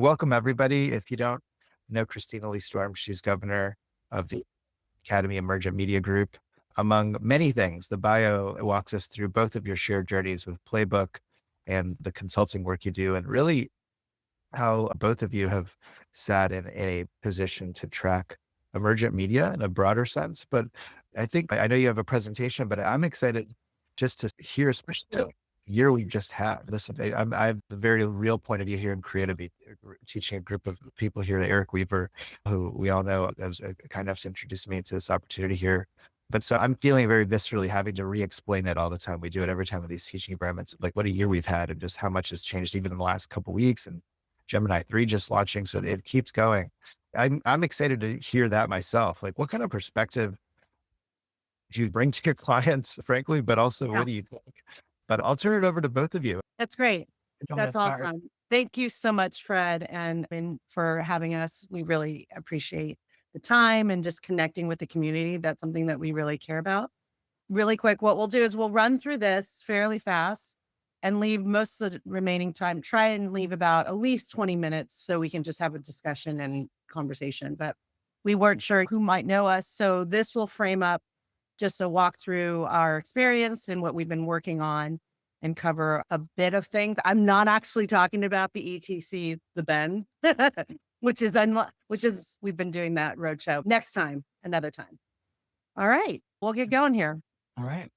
Welcome, everybody. If you don't know Christina Lee Storm, she's governor of the Academy Emergent Media Group. Among many things, the bio walks us through both of your shared journeys with Playbook and the consulting work you do, and really how both of you have sat in a position to track emergent media in a broader sense. But I know you have a presentation, but I'm excited just to hear, especially the year we just had. Listen, I have the very real point of view here in creative, teaching a group of people here, Eric Weaver, who we all know was kind enough to introduce me to this opportunity here. But so I'm feeling very viscerally having to re-explain it all the time. We do it every time with these teaching environments, like what a year we've had and just how much has changed even in the last couple of weeks. And Gemini 3 just launching, so it keeps going. I'm excited to hear that myself. Like, what kind of perspective do you bring to your clients, frankly, but also Yeah, what do you think? But I'll turn it over to both of you. that's great. I'm gonna That's start. awesome. Thank you so much, Fred, and for having us. We really appreciate the time and just connecting with the community. That's something that we really care about. Really quick, what we'll do is we'll run through this fairly fast and leave most of the remaining time. Try and leave about at least 20 minutes so we can just have a discussion and conversation. But we weren't sure who might know us. So this will frame up just a walk through our experience and what we've been working on and cover a bit of things. I'm not actually talking about the ETC, the Bend, which is we've been doing that roadshow. Next time, another time. All right, we'll get going here. All right.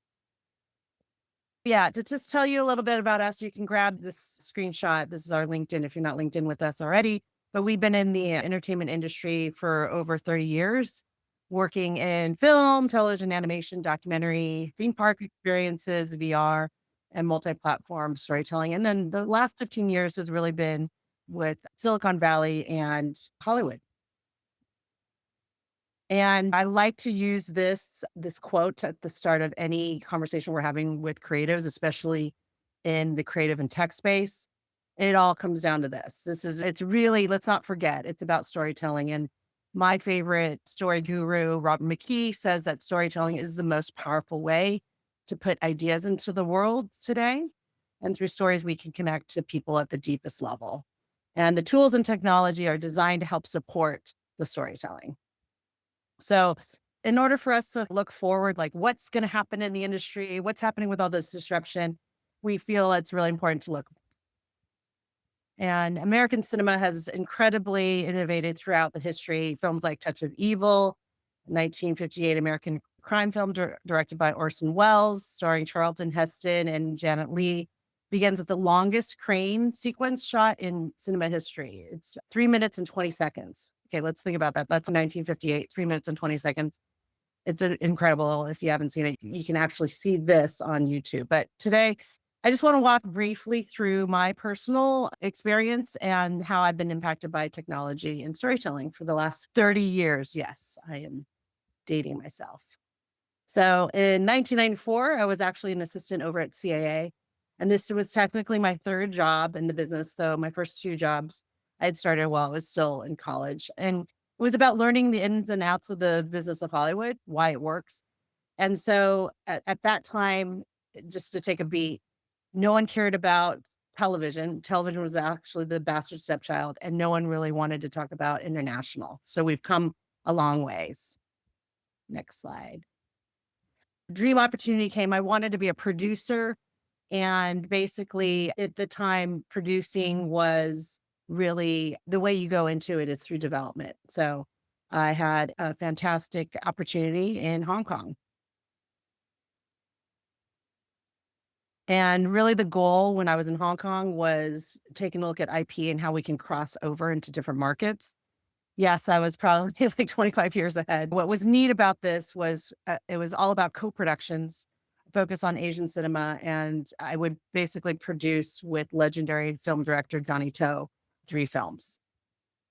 Yeah, to just tell you a little bit about us, you can grab this screenshot. This is our LinkedIn if you're not LinkedIn with us already. But we've been in the entertainment industry for over 30 years, working in film, television, animation, documentary, theme park experiences, VR, and multi platform storytelling. And then the last 15 years has really been with Silicon Valley and Hollywood. And I like to use this quote at the start of any conversation we're having with creatives, especially in the creative and tech space. It all comes down to this. It's really, let's not forget, it's about storytelling. And my favorite story guru, Robert McKee, says that storytelling is the most powerful way to put ideas into the world today. And through stories, we can connect to people at the deepest level. And the tools and technology are designed to help support the storytelling. So, in order for us to look forward, like what's going to happen in the industry, what's happening with all this disruption, we feel it's really important to look. And American cinema has incredibly innovated throughout the history. Films like Touch of Evil, 1958 American crime film directed by Orson Welles, starring Charlton Heston and Janet Leigh, begins with the longest crane sequence shot in cinema history. It's 3 minutes and 20 seconds. Okay, let's think about that. That's 1958, 3 minutes and 20 seconds. It's incredible. If you haven't seen it, you can actually see this on YouTube. But today, I just want to walk briefly through my personal experience and how I've been impacted by technology and storytelling for the last 30 years. Yes, I am dating myself. So in 1994, I was actually an assistant over at CAA. And this was technically my third job in the business, though my first two jobs I had started while I was still in college. And it was about learning the ins and outs of the business of Hollywood, why it works. And so at that time, just to take a beat, no one cared about television. Television was actually the bastard stepchild, and no one really wanted to talk about international. So we've come a long ways. Next slide. Dream opportunity came. I wanted to be a producer. And basically, at the time, producing was really the way you go into it is through development. So I had a fantastic opportunity in Hong Kong. And really, the goal when I was in Hong Kong was taking a look at IP and how we can cross over into different markets. Yes, I was probably like 25 years ahead. What was neat about this was it was all about co-productions, focus on Asian cinema, and I would basically produce with legendary film director Johnny To 3 films.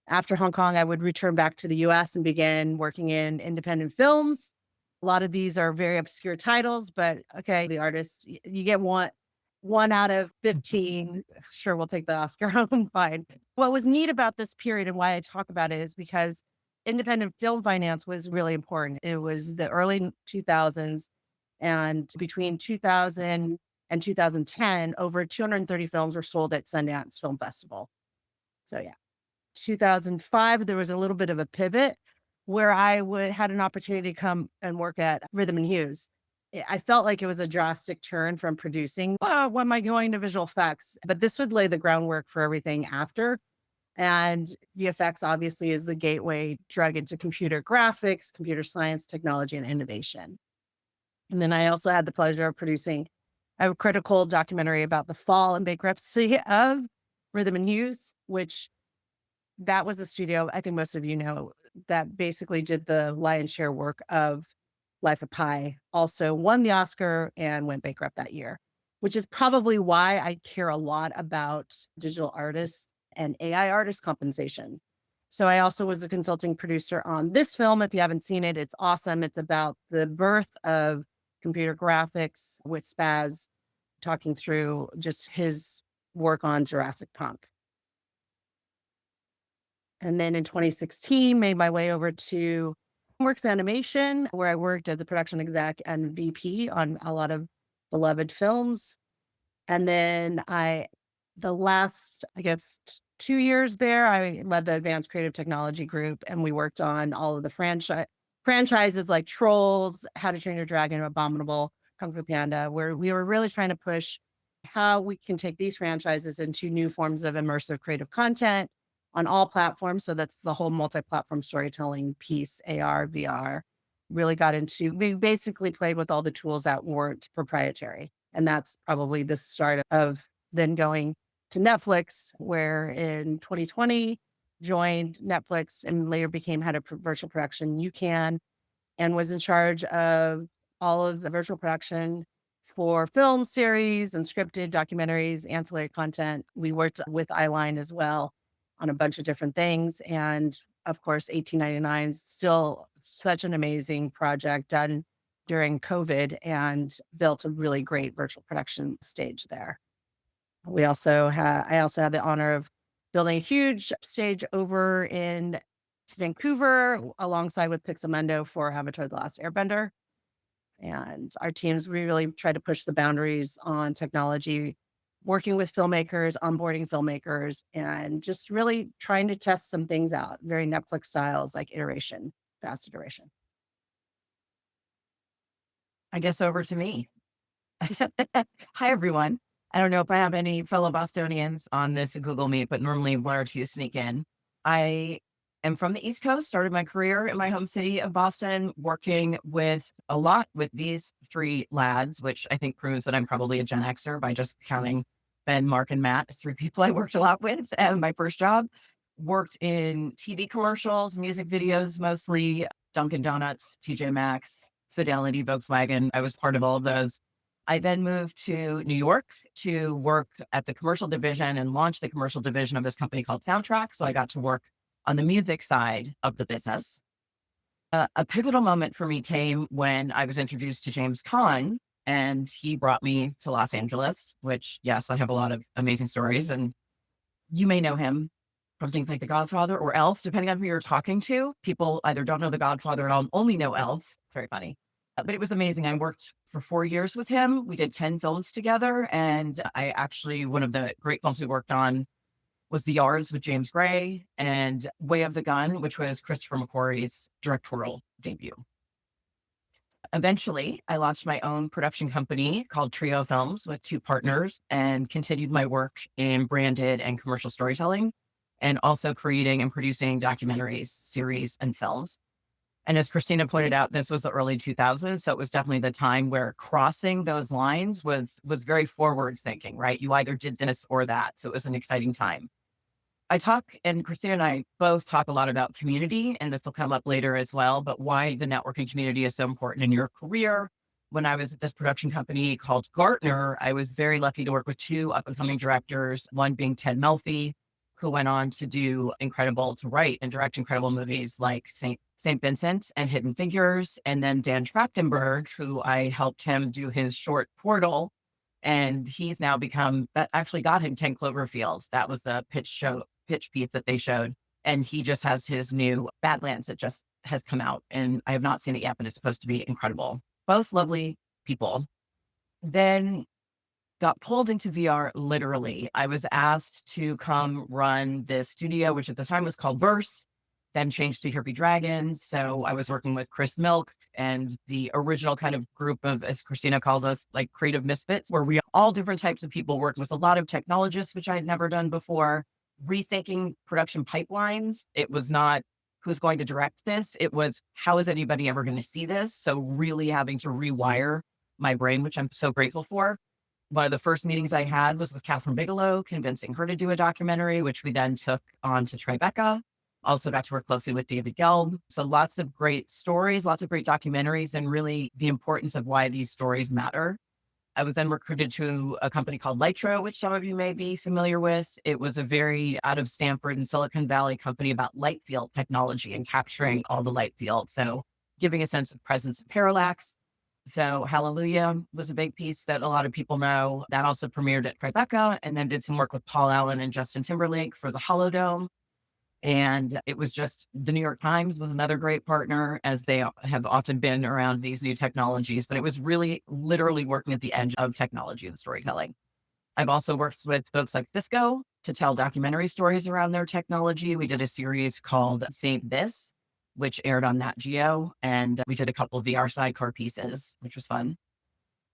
After Hong Kong, I would return back to the US and begin working in independent films. A lot of these are very obscure titles, but okay, the artist, you get one out of 15. Sure, we'll take the Oscar home, fine. What was neat about this period and why I talk about it is because independent film finance was really important. It was the early 2000s, and between 2000 and 2010, over 230 films were sold at Sundance Film Festival. So yeah. 2005, there was a little bit of a pivot where had an opportunity to come and work at Rhythm and Hues. I felt like it was a drastic turn from producing. Oh, when am I going to visual effects? But this would lay the groundwork for everything after. And VFX obviously is the gateway drug into computer graphics, computer science, technology, and innovation. And then I also had the pleasure of producing a critical documentary about the fall and bankruptcy of Rhythm and Hues, which that was a studio, I think most of you know, that basically did the lion's share work of Life of Pi, also won the Oscar and went bankrupt that year, which is probably why I care a lot about digital artists and AI artist compensation. So I also was a consulting producer on this film. If you haven't seen it, it's awesome. It's about the birth of computer graphics with Spaz talking through just his work on Jurassic Punk. And then in 2016, made my way over to Works Animation, where I worked as a production exec and VP on a lot of beloved films. And then the last, I guess, 2 years there, I led the Advanced Creative Technology Group, and we worked on all of the franchises like Trolls, How to Train Your Dragon, Abominable, Kung Fu Panda, where we were really trying to push how we can take these franchises into new forms of immersive creative content on all platforms. So that's the whole multi-platform storytelling piece, AR, VR. Really got into, we basically played with all the tools that weren't proprietary. And that's probably the start of then going to Netflix, where in 2020 joined Netflix and later became head of virtual production UCAN, and was in charge of all of the virtual production for film series and scripted documentaries, ancillary content. We worked with Eyeline as well on a bunch of different things. And of course, 1899 is still such an amazing project done during COVID and built a really great virtual production stage there. I also had the honor of building a huge stage over in Vancouver alongside with Pixelmendo for Avatar: The Last Airbender. And our teams, we really try to push the boundaries on technology, working with filmmakers, onboarding filmmakers, and just really trying to test some things out, very Netflix styles, like iteration, fast iteration. I guess over to me. Hi, everyone. I don't know if I have any fellow Bostonians on this Google Meet, but normally one or two sneak in. I am from the East Coast, started my career in my home city of Boston, working a lot with these three lads, which I think proves that I'm probably a Gen Xer by just counting Ben, Mark, and Matt as three people I worked a lot with. And my first job worked in TV commercials, music videos, mostly Dunkin' Donuts, TJ Maxx, Fidelity, Volkswagen. I was part of all of those. I then moved to New York to work at the commercial division and launch the commercial division of this company called Soundtrack. So I got to work on the music side of the business. A pivotal moment for me came when I was introduced to James Caan, and he brought me to Los Angeles, which, yes, I have a lot of amazing stories. And you may know him from things like The Godfather or Elf, depending on who you're talking to. People either don't know The Godfather and only know Elf. Very funny. But it was amazing. I worked for 4 years with him. We did 10 films together. And one of the great films we worked on was The Yards with James Gray and Way of the Gun, which was Christopher McQuarrie's directorial debut. Eventually, I launched my own production company called Trio Films with two partners and continued my work in branded and commercial storytelling, and also creating and producing documentaries, series, and films. And as Christina pointed out, this was the early 2000s. So it was definitely the time where crossing those lines was very forward thinking, right? You either did this or that. So it was an exciting time. And Christina and I both talk a lot about community, and this will come up later as well, but why the networking community is so important in your career. When I was at this production company called Gartner, I was very lucky to work with two up-and-coming directors, one being Ted Melfi, who went on to write and direct incredible movies like St. Vincent and Hidden Figures, and then Dan Trachtenberg, who I helped him do his short Portal, and he's now that actually got him 10 Cloverfields. That was the pitch piece that they showed, and he just has his new Badlands that just has come out, and I have not seen it yet, but it's supposed to be incredible. Both lovely people. Then got pulled into VR literally. I was asked to come run this studio, which at the time was called Verse, then changed to Here Be Dragons. So I was working with Chris Milk and the original kind of group of, as Christina calls us, like creative misfits, where we all different types of people worked with a lot of technologists, which I had never done before, rethinking production pipelines. It was not who's going to direct this. It was how is anybody ever going to see this? So really having to rewire my brain, which I'm so grateful for. One of the first meetings I had was with Catherine Bigelow, convincing her to do a documentary, which we then took on to Tribeca. Also got to work closely with David Gelb. So lots of great stories, lots of great documentaries, and really the importance of why these stories matter. I was then recruited to a company called Lytro, which some of you may be familiar with. It was a very out of Stanford and Silicon Valley company about light field technology and capturing all the light field. So giving a sense of presence and parallax. So Hallelujah was a big piece that a lot of people know. That also premiered at Tribeca, and then did some work with Paul Allen and Justin Timberlake for the Holodome. And it was just the New York Times was another great partner, as they have often been around these new technologies. But it was really literally working at the edge of technology and storytelling. I've also worked with folks like Cisco to tell documentary stories around their technology. We did a series called Save This, which aired on Nat Geo. And we did a couple of VR sidecar pieces, which was fun.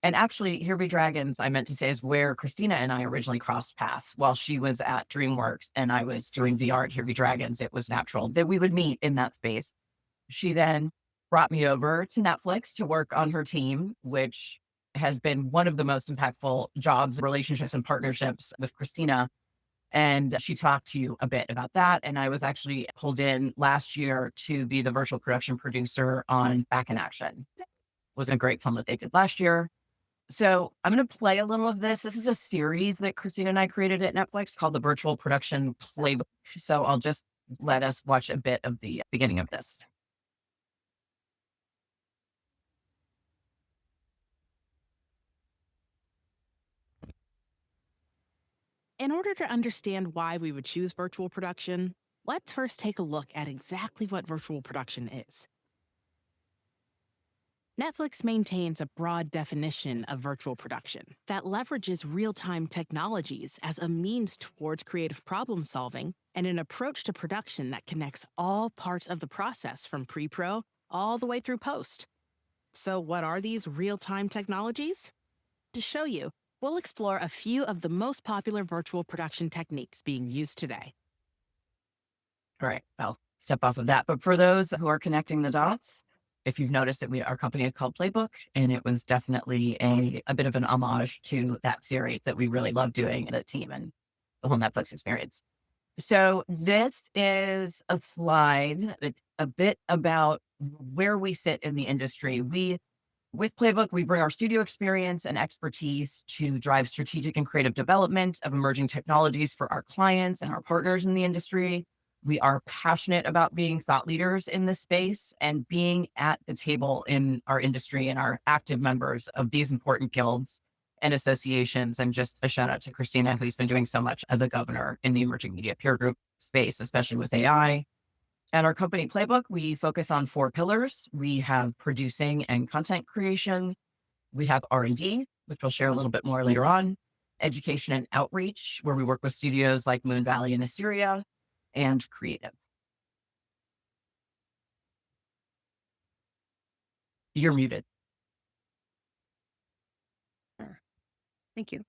And actually, Here Be Dragons, I meant to say, is where Christina and I originally crossed paths. While she was at DreamWorks and I was doing VR at Here Be Dragons, it was natural that we would meet in that space. She then brought me over to Netflix to work on her team, which has been one of the most impactful jobs, relationships, and partnerships with Christina. And she talked to you a bit about that. And I was actually pulled in last year to be the virtual production producer on Back in Action. It was a great film that they did last year. So I'm going to play a little of this. This is a series that Christina and I created at Netflix called the Virtual Production Playbook. So I'll just let us watch a bit of the beginning of this. In order to understand why we would choose virtual production, let's first take a look at exactly what virtual production is. Netflix maintains a broad definition of virtual production that leverages real-time technologies as a means towards creative problem solving and an approach to production that connects all parts of the process from pre-pro all the way through post. So what are these real-time technologies? To show you, we'll explore a few of the most popular virtual production techniques being used today. All right, I'll step off of that. But for those who are connecting the dots, if you've noticed that our company is called Playbook, and it was definitely a bit of an homage to that series that we really love doing, the team and the whole Netflix experience. So this is a slide that's a bit about where we sit in the industry. With Playbook, we bring our studio experience and expertise to drive strategic and creative development of emerging technologies for our clients and our partners in the industry. We are passionate about being thought leaders in this space and being at the table in our industry and our active members of these important guilds and associations. And just a shout out to Christina, who's been doing so much as a governor in the emerging media peer group space, especially with AI. At our company Playbook, we focus on 4 pillars. We have producing and content creation. We have R&D, which we'll share a little bit more later on. Education and outreach, where we work with studios like Moon Valley and Asteria, and creative. You're muted. Thank you.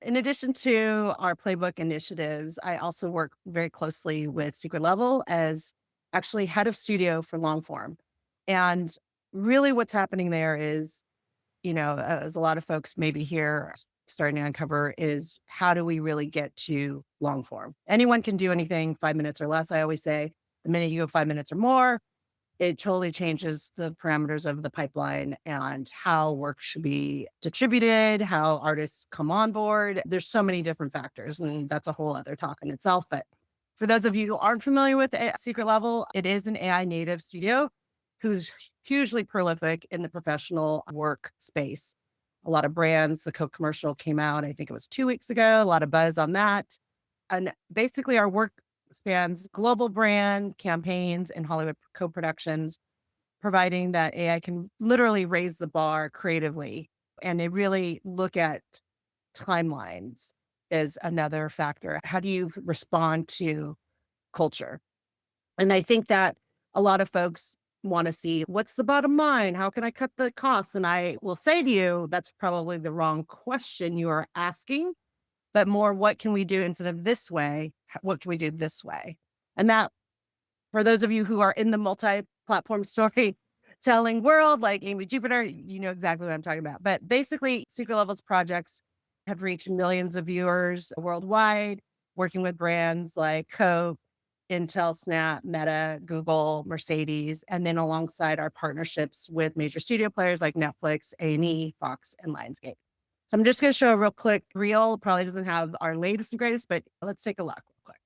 In addition to our Playbook initiatives, I also work very closely with Secret Level as actually head of studio for long form. And really what's happening there is, as a lot of folks maybe here starting to uncover, is how do we really get to long form? Anyone can do anything 5 minutes or less. I always say the minute you go 5 minutes or more, it totally changes the parameters of the pipeline and how work should be distributed, how artists come on board. There's so many different factors, and that's a whole other talk in itself. But for those of you who aren't familiar with Secret Level, it is an AI native studio who's hugely prolific in the professional work space. A lot of brands, the Coke commercial came out, I think it was 2 weeks ago, a lot of buzz on that. And basically our work spans global brand campaigns and Hollywood co-productions, providing that AI can literally raise the bar creatively. And they really look at timelines is another factor. How do you respond to culture? And I think that a lot of folks want to see what's the bottom line? How can I cut the costs? And I will say to you, that's probably the wrong question you are asking, but more what can we do instead of this way? What can we do this way? And that, for those of you who are in the multi-platform storytelling world, like Amy Jupiter, you know exactly what I'm talking about. But basically, Secret Levels projects have reached millions of viewers worldwide, working with brands like Coke, Intel, Snap, Meta, Google, Mercedes, and then alongside our partnerships with major studio players like Netflix, A&E, Fox, and Lionsgate. So I'm just going to show a real quick reel. Probably doesn't have our latest and greatest, but let's take a look real quick.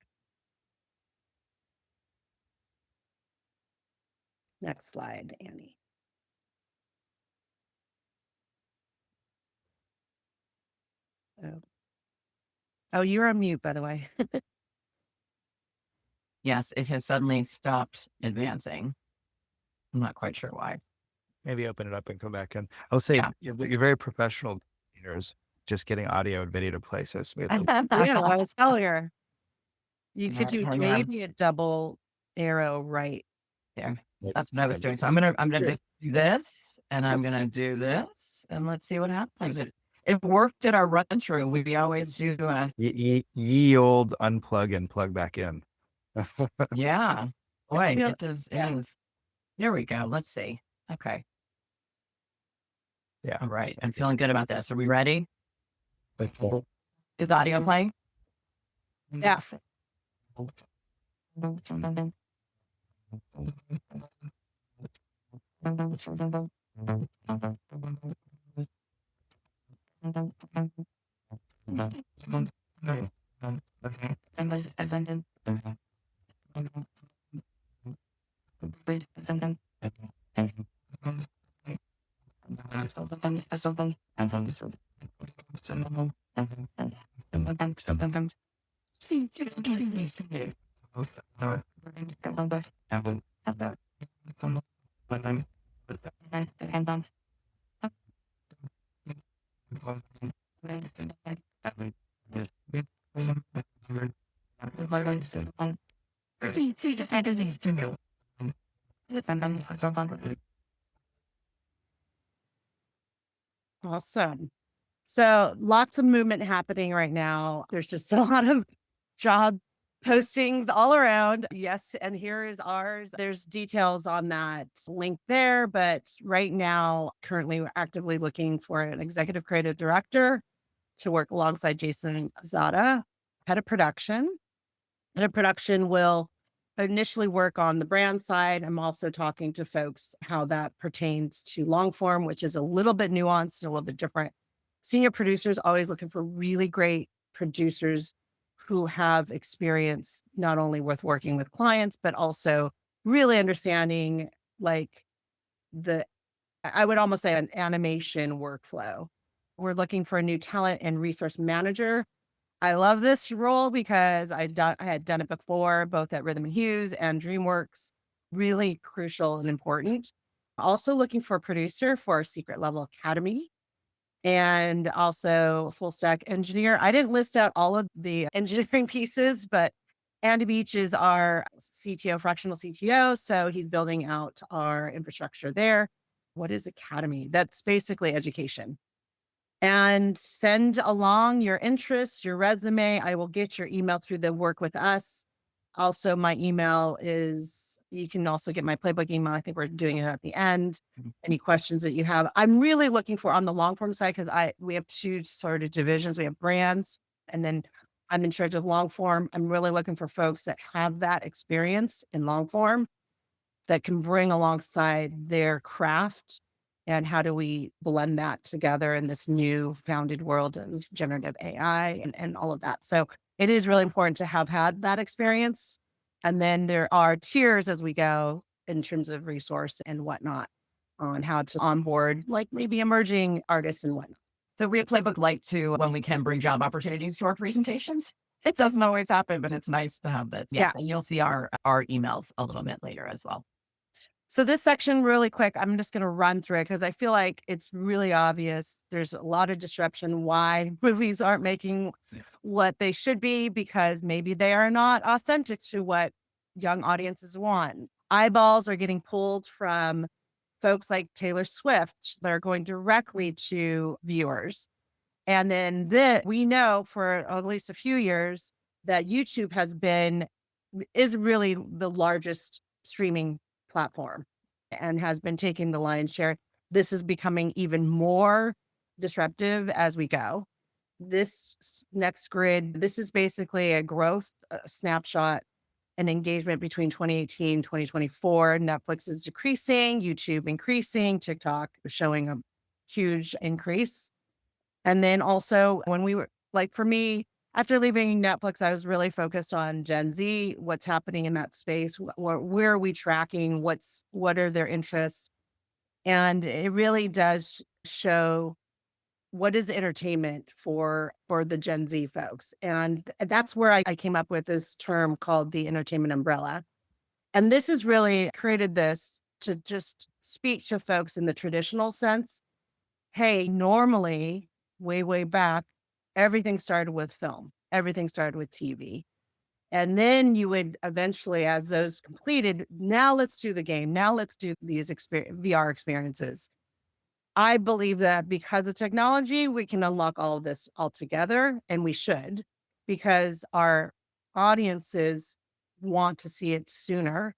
Next slide, Annie. Oh, you're on mute, by the way. Yes, it has suddenly stopped advancing. I'm not quite sure why. Maybe open it up and come back in. I'll say you're very professional leaders, just getting audio and video to play so smoothly. Yeah, I was telling her. You could do maybe a double arrow right there. That's what I was doing. So I'm gonna just do this, and I'm gonna do this, and let's see what happens. It worked at our run through. We always do ye old unplug and plug back in. Yeah. Boy, it does. There we go. Let's see. Okay. Yeah. All right. I'm feeling good about this. Are we ready? Is audio playing? Yeah. Awesome. So lots of movement happening right now. There's just a lot of job postings all around. Yes. And here is ours. There's details on that link there. But right now, currently, we're actively looking for an executive creative director to work alongside Jason Zada, head of production. Head of production will initially work on the brand side. I'm also talking to folks how that pertains to long form, which is a little bit nuanced and a little bit different. Senior producers always looking for really great producers who have experience not only with working with clients, but also really understanding like I would almost say an animation workflow. We're looking for a new talent and resource manager. I love this role because I had done it before, both at Rhythm and Hues and DreamWorks. Really crucial and important. Also looking for a producer for our Secret Level Academy and also a full stack engineer. I didn't list out all of the engineering pieces, but Andy Beach is our CTO, fractional CTO. So he's building out our infrastructure there. What is Academy? That's basically education. And send along your interests, your resume. I will get your email through the Work With Us. Also, my email is, you can also get my Playbook email. I think we're doing it at the end. Any questions that you have. I'm really looking for on the long form side, because we have two sort of divisions. We have brands, and then I'm in charge of long form. I'm really looking for folks that have that experience in long form that can bring alongside their craft. And how do we blend that together in this new founded world of generative AI and all of that? So it is really important to have had that experience. And then there are tiers as we go in terms of resource and whatnot on how to onboard, like maybe emerging artists and whatnot. So we at Playbook like to, when we can, bring job opportunities to our presentations. It doesn't always happen, but it's nice to have that. Yeah. And you'll see our emails a little bit later as well. So this section really quick, I'm just going to run through it because I feel like it's really obvious. There's a lot of disruption why movies aren't making what they should be because maybe they are not authentic to what young audiences want. Eyeballs are getting pulled from folks like Taylor Swift. They're going directly to viewers. And then we know for at least a few years that YouTube is really the largest streaming platform and has been taking the lion's share. This is becoming even more disruptive as we go. This next grid, this is basically a growth snapshot and engagement between 2018 2024. Netflix is decreasing, YouTube increasing, TikTok showing a huge increase. And then also when we were like, for me, after leaving Netflix, I was really focused on Gen Z, what's happening in that space, where are we tracking, what are their interests? And it really does show what is entertainment for the Gen Z folks. And that's where I came up with this term called the entertainment umbrella. And this has really created this to just speak to folks in the traditional sense. Hey, normally, way back, everything started with film, everything started with TV. And then you would eventually, as those completed, now let's do the game. Now let's do these VR experiences. I believe that because of technology, we can unlock all of this altogether, and we should, because our audiences want to see it sooner.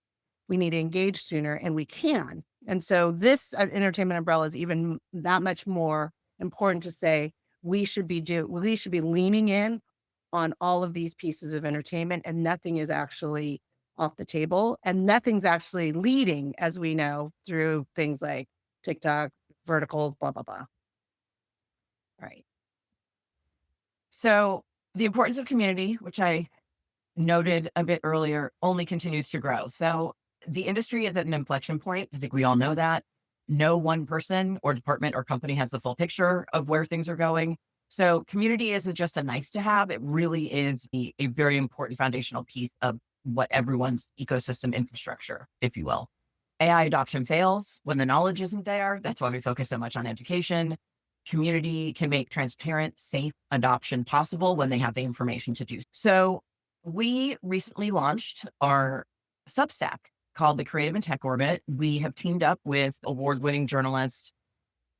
We need to engage sooner, and we can. And so this entertainment umbrella is even that much more important to say we should be leaning in on all of these pieces of entertainment, and nothing is actually off the table, and nothing's actually leading, as we know, through things like TikTok, verticals, blah, blah, blah. All right. So the importance of community, which I noted a bit earlier, only continues to grow. So the industry is at an inflection point. I think we all know that. No one person or department or company has the full picture of where things are going. So community isn't just a nice to have. It really is a very important foundational piece of what everyone's ecosystem infrastructure, if you will. AI adoption fails when the knowledge isn't there. That's why we focus so much on education. Community can make transparent, safe adoption possible when they have the information to do so. We recently launched our Substack called the Creative and Tech Orbit. We have teamed up with award-winning journalist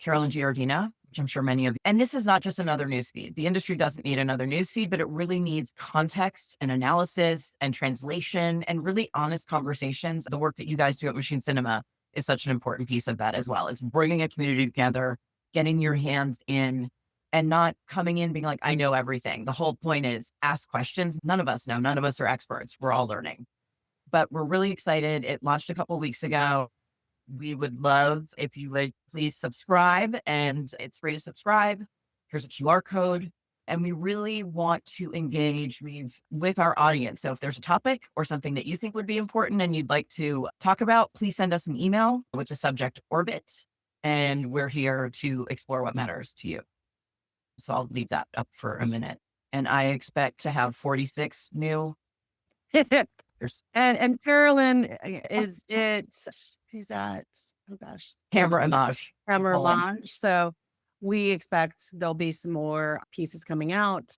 Carolyn Giardina, which I'm sure many of you, and this is not just another newsfeed. The industry doesn't need another newsfeed, but it really needs context and analysis and translation and really honest conversations. The work that you guys do at Machine Cinema is such an important piece of that as well. It's bringing a community together, getting your hands in, and not coming in being like, I know everything. The whole point is ask questions. None of us know. None of us are experts. We're all learning. But we're really excited. It launched a couple of weeks ago. We would love if you would please subscribe, and it's free to subscribe. Here's a QR code. And we really want to engage with our audience. So if there's a topic or something that you think would be important and you'd like to talk about, please send us an email with the subject Orbit. And we're here to explore what matters to you. So I'll leave that up for a minute. And I expect to have 46 new. And Carolyn she's at, oh gosh, Camera Image. So we expect there'll be some more pieces coming out.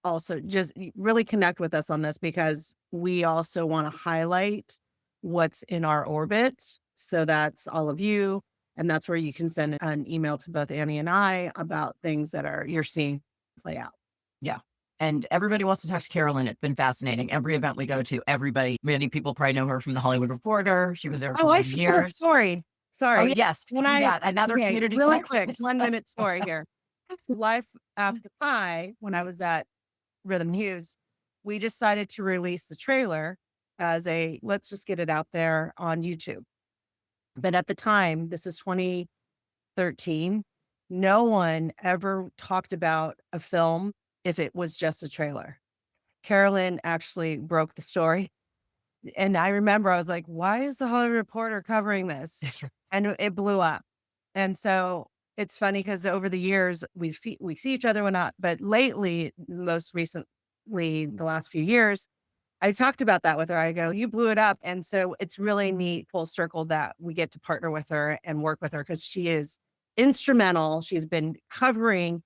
Also, just really connect with us on this because we also want to highlight what's in our orbit. So that's all of you. And that's where you can send an email to both Annie and I about things that you're seeing play out. Yeah. And everybody wants to talk to Carolyn. It's been fascinating. Every event we go to, many people probably know her from the Hollywood Reporter. She was there for years. Sorry. Oh, yes. Another community. Really quick, 1 minute story here. Life After Pi, when I was at Rhythm News, we decided to release the trailer as let's just get it out there on YouTube. But at the time, this is 2013, no one ever talked about a film if it was just a trailer. Carolyn actually broke the story. And I remember I was like, why is the Hollywood Reporter covering this? And it blew up. And so it's funny because over the years we see each other or not, but lately, most recently, the last few years, I talked about that with her. I go, you blew it up. And so it's really neat, full circle, that we get to partner with her and work with her because she is instrumental. She's been covering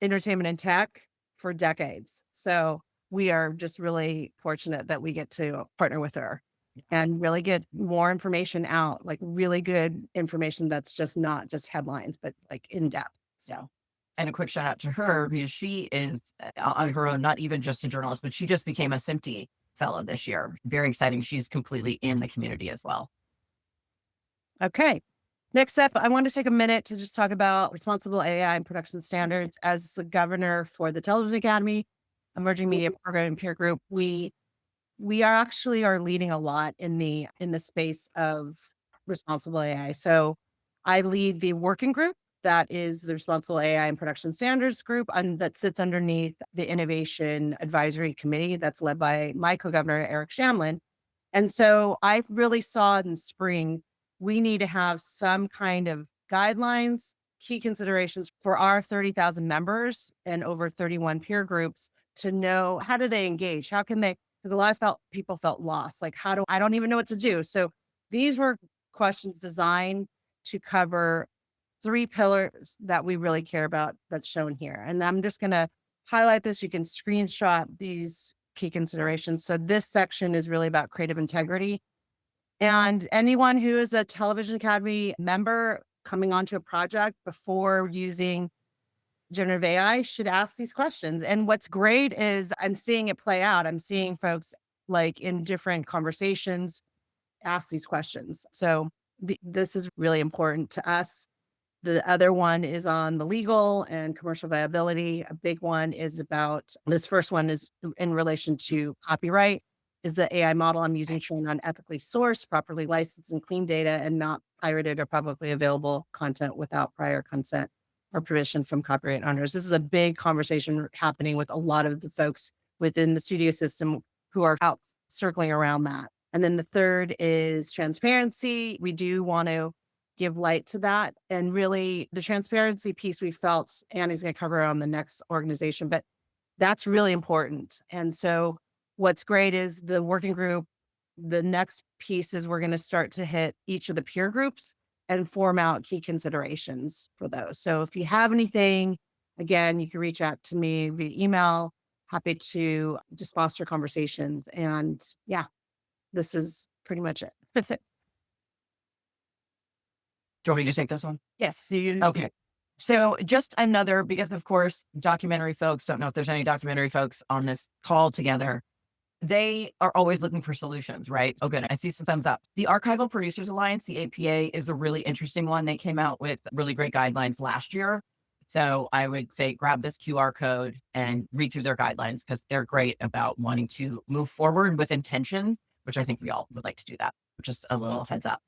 entertainment and tech for decades. So we are just really fortunate that we get to partner with her and really get more information out, like really good information that's just not just headlines, but like in depth. So, And a quick shout out to her because she is on her own, not even just a journalist, but she just became a SMPTE fellow this year. Very exciting. She's completely in the community as well. okay. Next up, I want to take a minute to just talk about responsible AI and production standards. As the governor for the Television Academy, Emerging Media Program and Peer Group, we are leading a lot in the space of responsible AI. So I lead the working group that is the Responsible AI and Production Standards group, and that sits underneath the Innovation Advisory Committee that's led by my co-governor, Eric Shamlin. And so I really saw in spring, we need to have some kind of guidelines, key considerations for our 30,000 members and over 31 peer groups to know, how do they engage? How can they, because a lot of people felt lost. Like, I don't even know what to do. So these were questions designed to cover 3 pillars that we really care about that's shown here. And I'm just going to highlight this. You can screenshot these key considerations. So this section is really about creative integrity. And anyone who is a Television Academy member coming onto a project before using generative AI should ask these questions. And what's great is I'm seeing it play out. I'm seeing folks like in different conversations ask these questions. So this is really important to us. The other one is on the legal and commercial viability. A big one is about, this first one is in relation to copyright. Is the AI model I'm using trained on ethically sourced, properly licensed and clean data, and not pirated or publicly available content without prior consent or permission from copyright owners? This is a big conversation happening with a lot of the folks within the studio system who are out circling around that. And then the third is transparency. We do want to give light to that. And really the transparency piece we felt Annie's going to cover on the next organization, but that's really important. And so what's great is the working group, the next piece is we're going to start to hit each of the peer groups and form out key considerations for those. So if you have anything, again, you can reach out to me via email. Happy to just foster conversations. And yeah, this is pretty much it. That's it. Do you want me to take this one? Yes. Okay. So just another, because of course, documentary folks, don't know if there's any documentary folks on this call together. They are always looking for solutions, right? Oh, good. I see some thumbs up. The Archival Producers Alliance, the APA, is a really interesting one. They came out with really great guidelines last year. So I would say grab this QR code and read through their guidelines because they're great about wanting to move forward with intention, which I think we all would like to do that. Just a little heads up.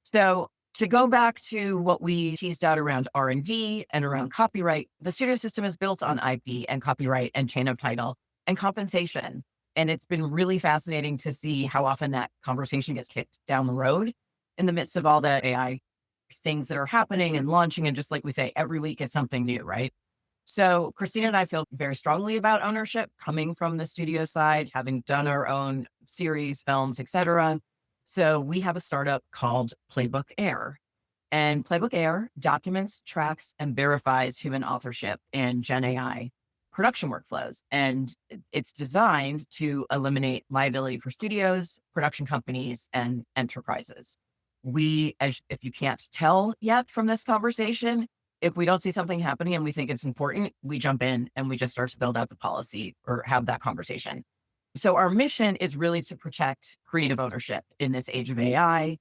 So to go back to what we teased out around R&D and around copyright, the studio system is built on IP and copyright and chain of title and compensation. And it's been really fascinating to see how often that conversation gets kicked down the road in the midst of all the AI things that are happening and launching. And just like we say, every week it's something new, right? So Christina and I feel very strongly about ownership coming from the studio side, having done our own series, films, etc. So we have a startup called Playbook Air. And Playbook Air documents, tracks, and verifies human authorship in GenAI production workflows. And it's designed to eliminate liability for studios, production companies, and enterprises. If you can't tell yet from this conversation, if we don't see something happening and we think it's important, we jump in and we just start to build out the policy or have that conversation. So our mission is really to protect creative ownership in this age of AI,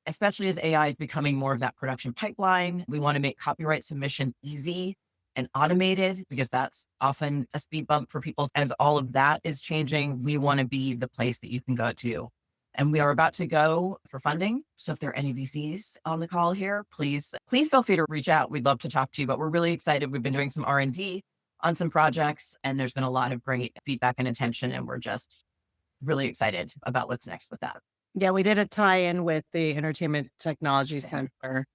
especially as AI is becoming more of that production pipeline. We want to make copyright submission easy and automated because that's often a speed bump for people. As all of that is changing, we want to be the place that you can go to. And we are about to go for funding. So if there are any VCs on the call here, please feel free to reach out. We'd love to talk to you, but we're really excited. We've been doing some R&D on some projects and there's been a lot of great feedback and attention. And we're just really excited about what's next with that. Yeah, we did a tie-in with the Entertainment Technology Center,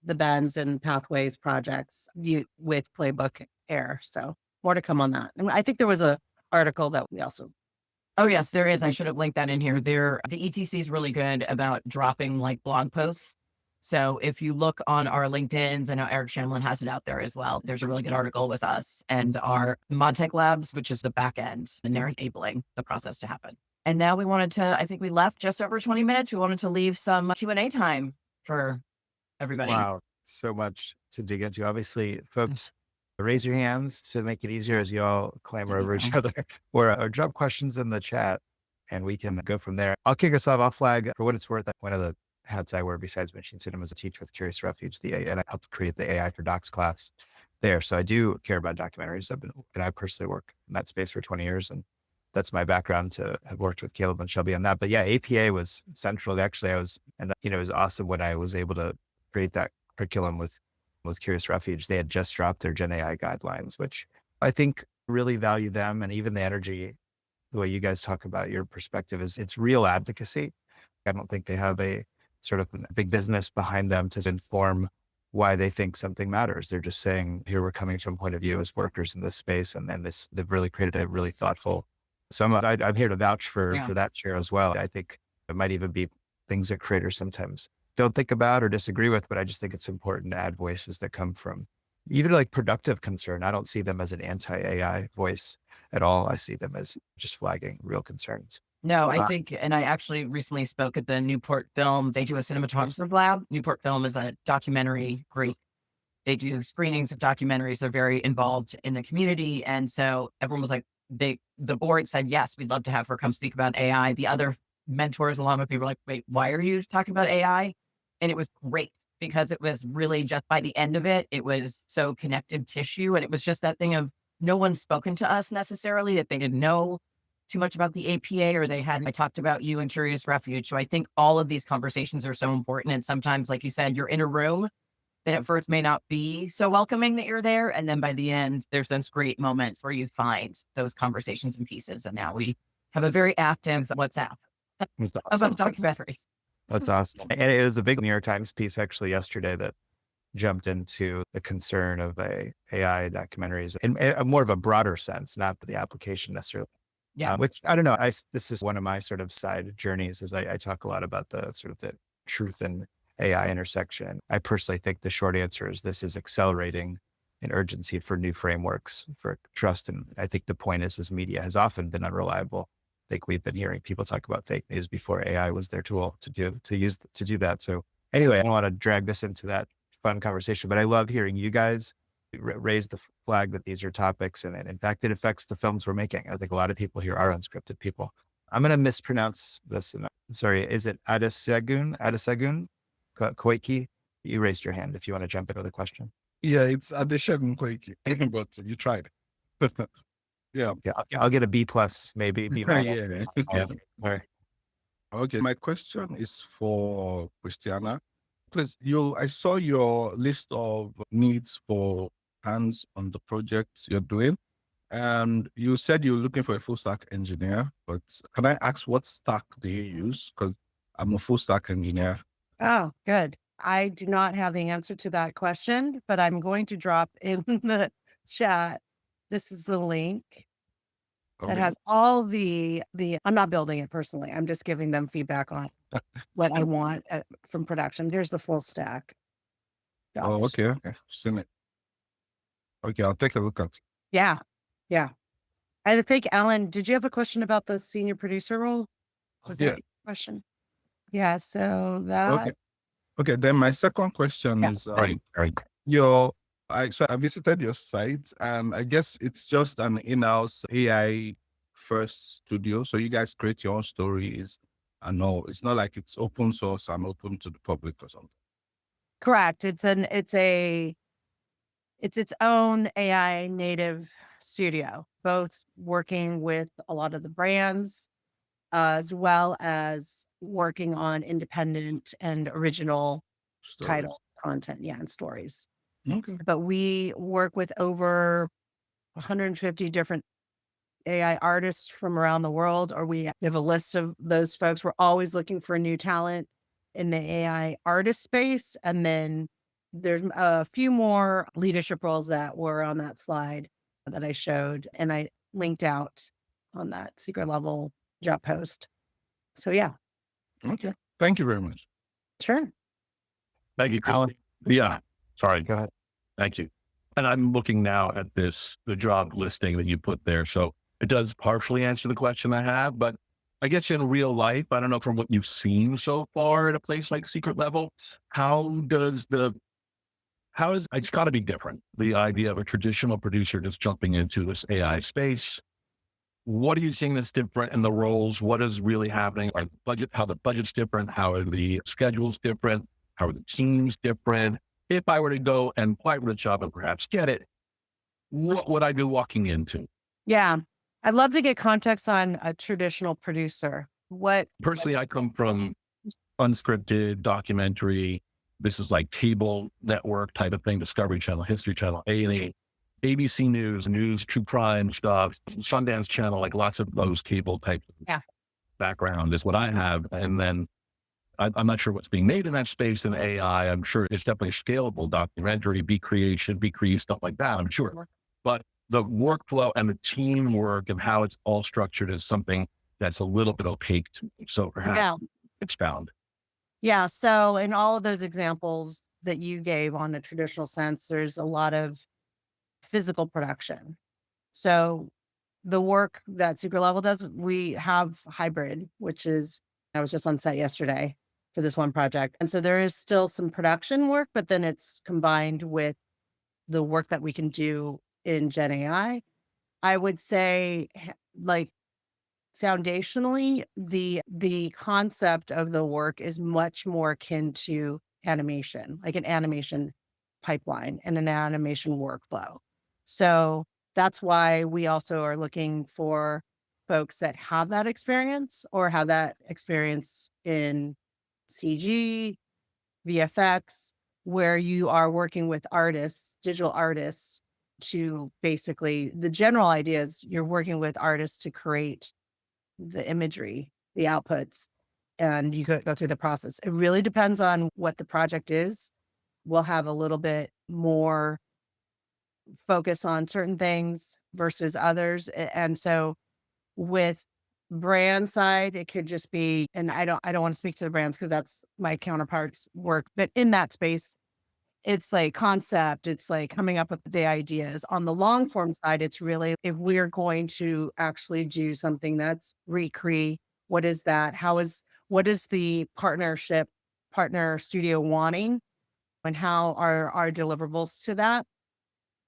the Bends and Pathways projects with Playbook Air. So more to come on that. And I think there was an article that we also Oh, yes, there is. I should have linked that in here. The ETC is really good about dropping like blog posts. So if you look on our LinkedIn's, I know Eric Shamlin has it out there as well. There's a really good article with us and our ModTech Labs, which is the back end, and they're enabling the process to happen. And now I think we left just over 20 minutes. We wanted to leave some Q&A time for everybody. Wow, so much to dig into. Obviously, folks, raise your hands to make it easier as you all clamor over each other, or drop questions in the chat, and we can go from there. I'll kick us off. I'll flag, for what it's worth, one of the hats I wear besides Machine Cinema is a teacher with Curious Refuge, and I helped create the AI for Docs class there. So I do care about documentaries. And I personally work in that space for 20 years, and that's my background to have worked with Caleb and Shelby on that. But yeah, APA was central. Actually, it was awesome when I was able to create that curriculum with Curious Refuge. They had just dropped their GenAI guidelines, which I think really value them, and even the energy, the way you guys talk about your perspective it's real advocacy. I don't think they have a sort of big business behind them to inform why they think something matters. They're just saying, here, we're coming from a point of view as workers in this space. And then they've really created a really thoughtful. So I'm here to vouch for that chair as well. I think it might even be things that creators sometimes don't think about or disagree with, but I just think it's important to add voices that come from even like productive concern. I don't see them as an anti-AI voice at all. I see them as just flagging real concerns. No, I think, and I actually recently spoke at the Newport Film. They do a cinematographer lab. Newport Film is a documentary group. They do screenings of documentaries. They're very involved in the community. And so everyone was like, the board said, yes, we'd love to have her come speak about AI. The other mentors along with me were like, wait, why are you talking about AI? And it was great because it was really just by the end of it, it was so connective tissue. And it was just that thing of no one's spoken to us necessarily, that they didn't know too much about the APA, or I talked about you and Curious Refuge. So I think all of these conversations are so important. And sometimes, like you said, you're in a room that at first may not be so welcoming that you're there. And then by the end, there's those great moments where you find those conversations and pieces. And now we have a very active WhatsApp about documentaries. That's awesome. And it was a big New York Times piece actually yesterday that jumped into the concern of AI documentaries in more of a broader sense, not the application necessarily. Yeah. Which I don't know. This is one of my sort of side journeys, is I talk a lot about the sort of the truth and AI intersection. I personally think the short answer is this is accelerating an urgency for new frameworks for trust. And I think the point is media has often been unreliable. I think we've been hearing people talk about fake news before AI was their tool to do that. So anyway, I don't want to drag this into that fun conversation, but I love hearing you guys raise the flag that these are topics. And in fact, it affects the films we're making. I think a lot of people here are unscripted people. I'm going to mispronounce this. And I'm sorry. Is it Adesegun Koiki? You raised your hand if you want to jump into the question. Yeah, it's Adesegun Koiki, but you tried. Yeah. I'll get a B plus, maybe. B minus. Yeah. All right. Okay. My question is for Christiana. Please, I saw your list of needs for hands on the projects you're doing. And you said you're looking for a full stack engineer, but can I ask what stack do you use? Because I'm a full stack engineer. Oh, good. I do not have the answer to that question, but I'm going to drop in the chat. This is the link that has all the, I'm not building it personally. I'm just giving them feedback on what I want from production. Here's the full stack. Oh, okay. Send it. Okay, I'll take a look at it. Yeah. I think, Alan, did you have a question about the senior producer role? Was that your question? Yeah, so that. Okay, then my second question is, Right. so I visited your site, and I guess it's just an in-house AI first studio. So you guys create your own stories and all. It's not like it's open source and open to the public or something. Correct. It's its own AI native studio, both working with a lot of the brands, as well as working on independent and original title content, and stories. Okay. But we work with over 150 different AI artists from around the world, or we have a list of those folks. We're always looking for new talent in the AI artist space. And then there's a few more leadership roles that were on that slide that I showed, and I linked out on that secret level job post. So yeah, Okay. Thank you very much. sure. Thank you, Alan, Christine. Yeah. Sorry. go ahead. Thank you. And I'm looking now at the job listing that you put there. So it does partially answer the question I have, but I guess in real life, I don't know from what you've seen so far at a place like Secret Level, it's got to be different. The idea of a traditional producer just jumping into this AI space. What are you seeing that's different in the roles? What is really happening? How the budget's different? How are the schedules different? How are the teams different? If I were to go and apply for the job and perhaps get it, what would I be walking into? Yeah. I'd love to get context on a traditional producer. Personally, I come from unscripted documentary. This is like cable network type of thing, Discovery Channel, History Channel, A&E, ABC News, true crime stuff, Sundance Channel, like lots of those cable type background is what I have. And then I'm not sure what's being made in that space in AI. I'm sure it's definitely scalable documentary, be creation, stuff like that, I'm sure. But the workflow and the teamwork and how it's all structured is something that's a little bit opaque to me. So perhaps expound. Yeah. So in all of those examples that you gave on a traditional sense, there's a lot of physical production. So the work that Secret Level does, we have hybrid, which is, I was just on set yesterday for this one project. And so there is still some production work, but then it's combined with the work that we can do in GenAI. I would say like foundationally, the concept of the work is much more akin to animation, like an animation pipeline and an animation workflow. So that's why we also are looking for folks that have that experience or have that experience in CG, VFX, where you are working with artists, digital artists, to basically, the general idea is you're working with artists to create the imagery, the outputs, and you go through the process. It really depends on what the project is. We'll have a little bit more focus on certain things versus others. And so with brand side, it could just be, and I don't want to speak to the brands because that's my counterparts work, but in that space, it's like concept, it's like coming up with the ideas. On the long form side, it's really if we're going to actually do something that's recreate, what is that? What is the partner studio wanting, and how are our deliverables to that?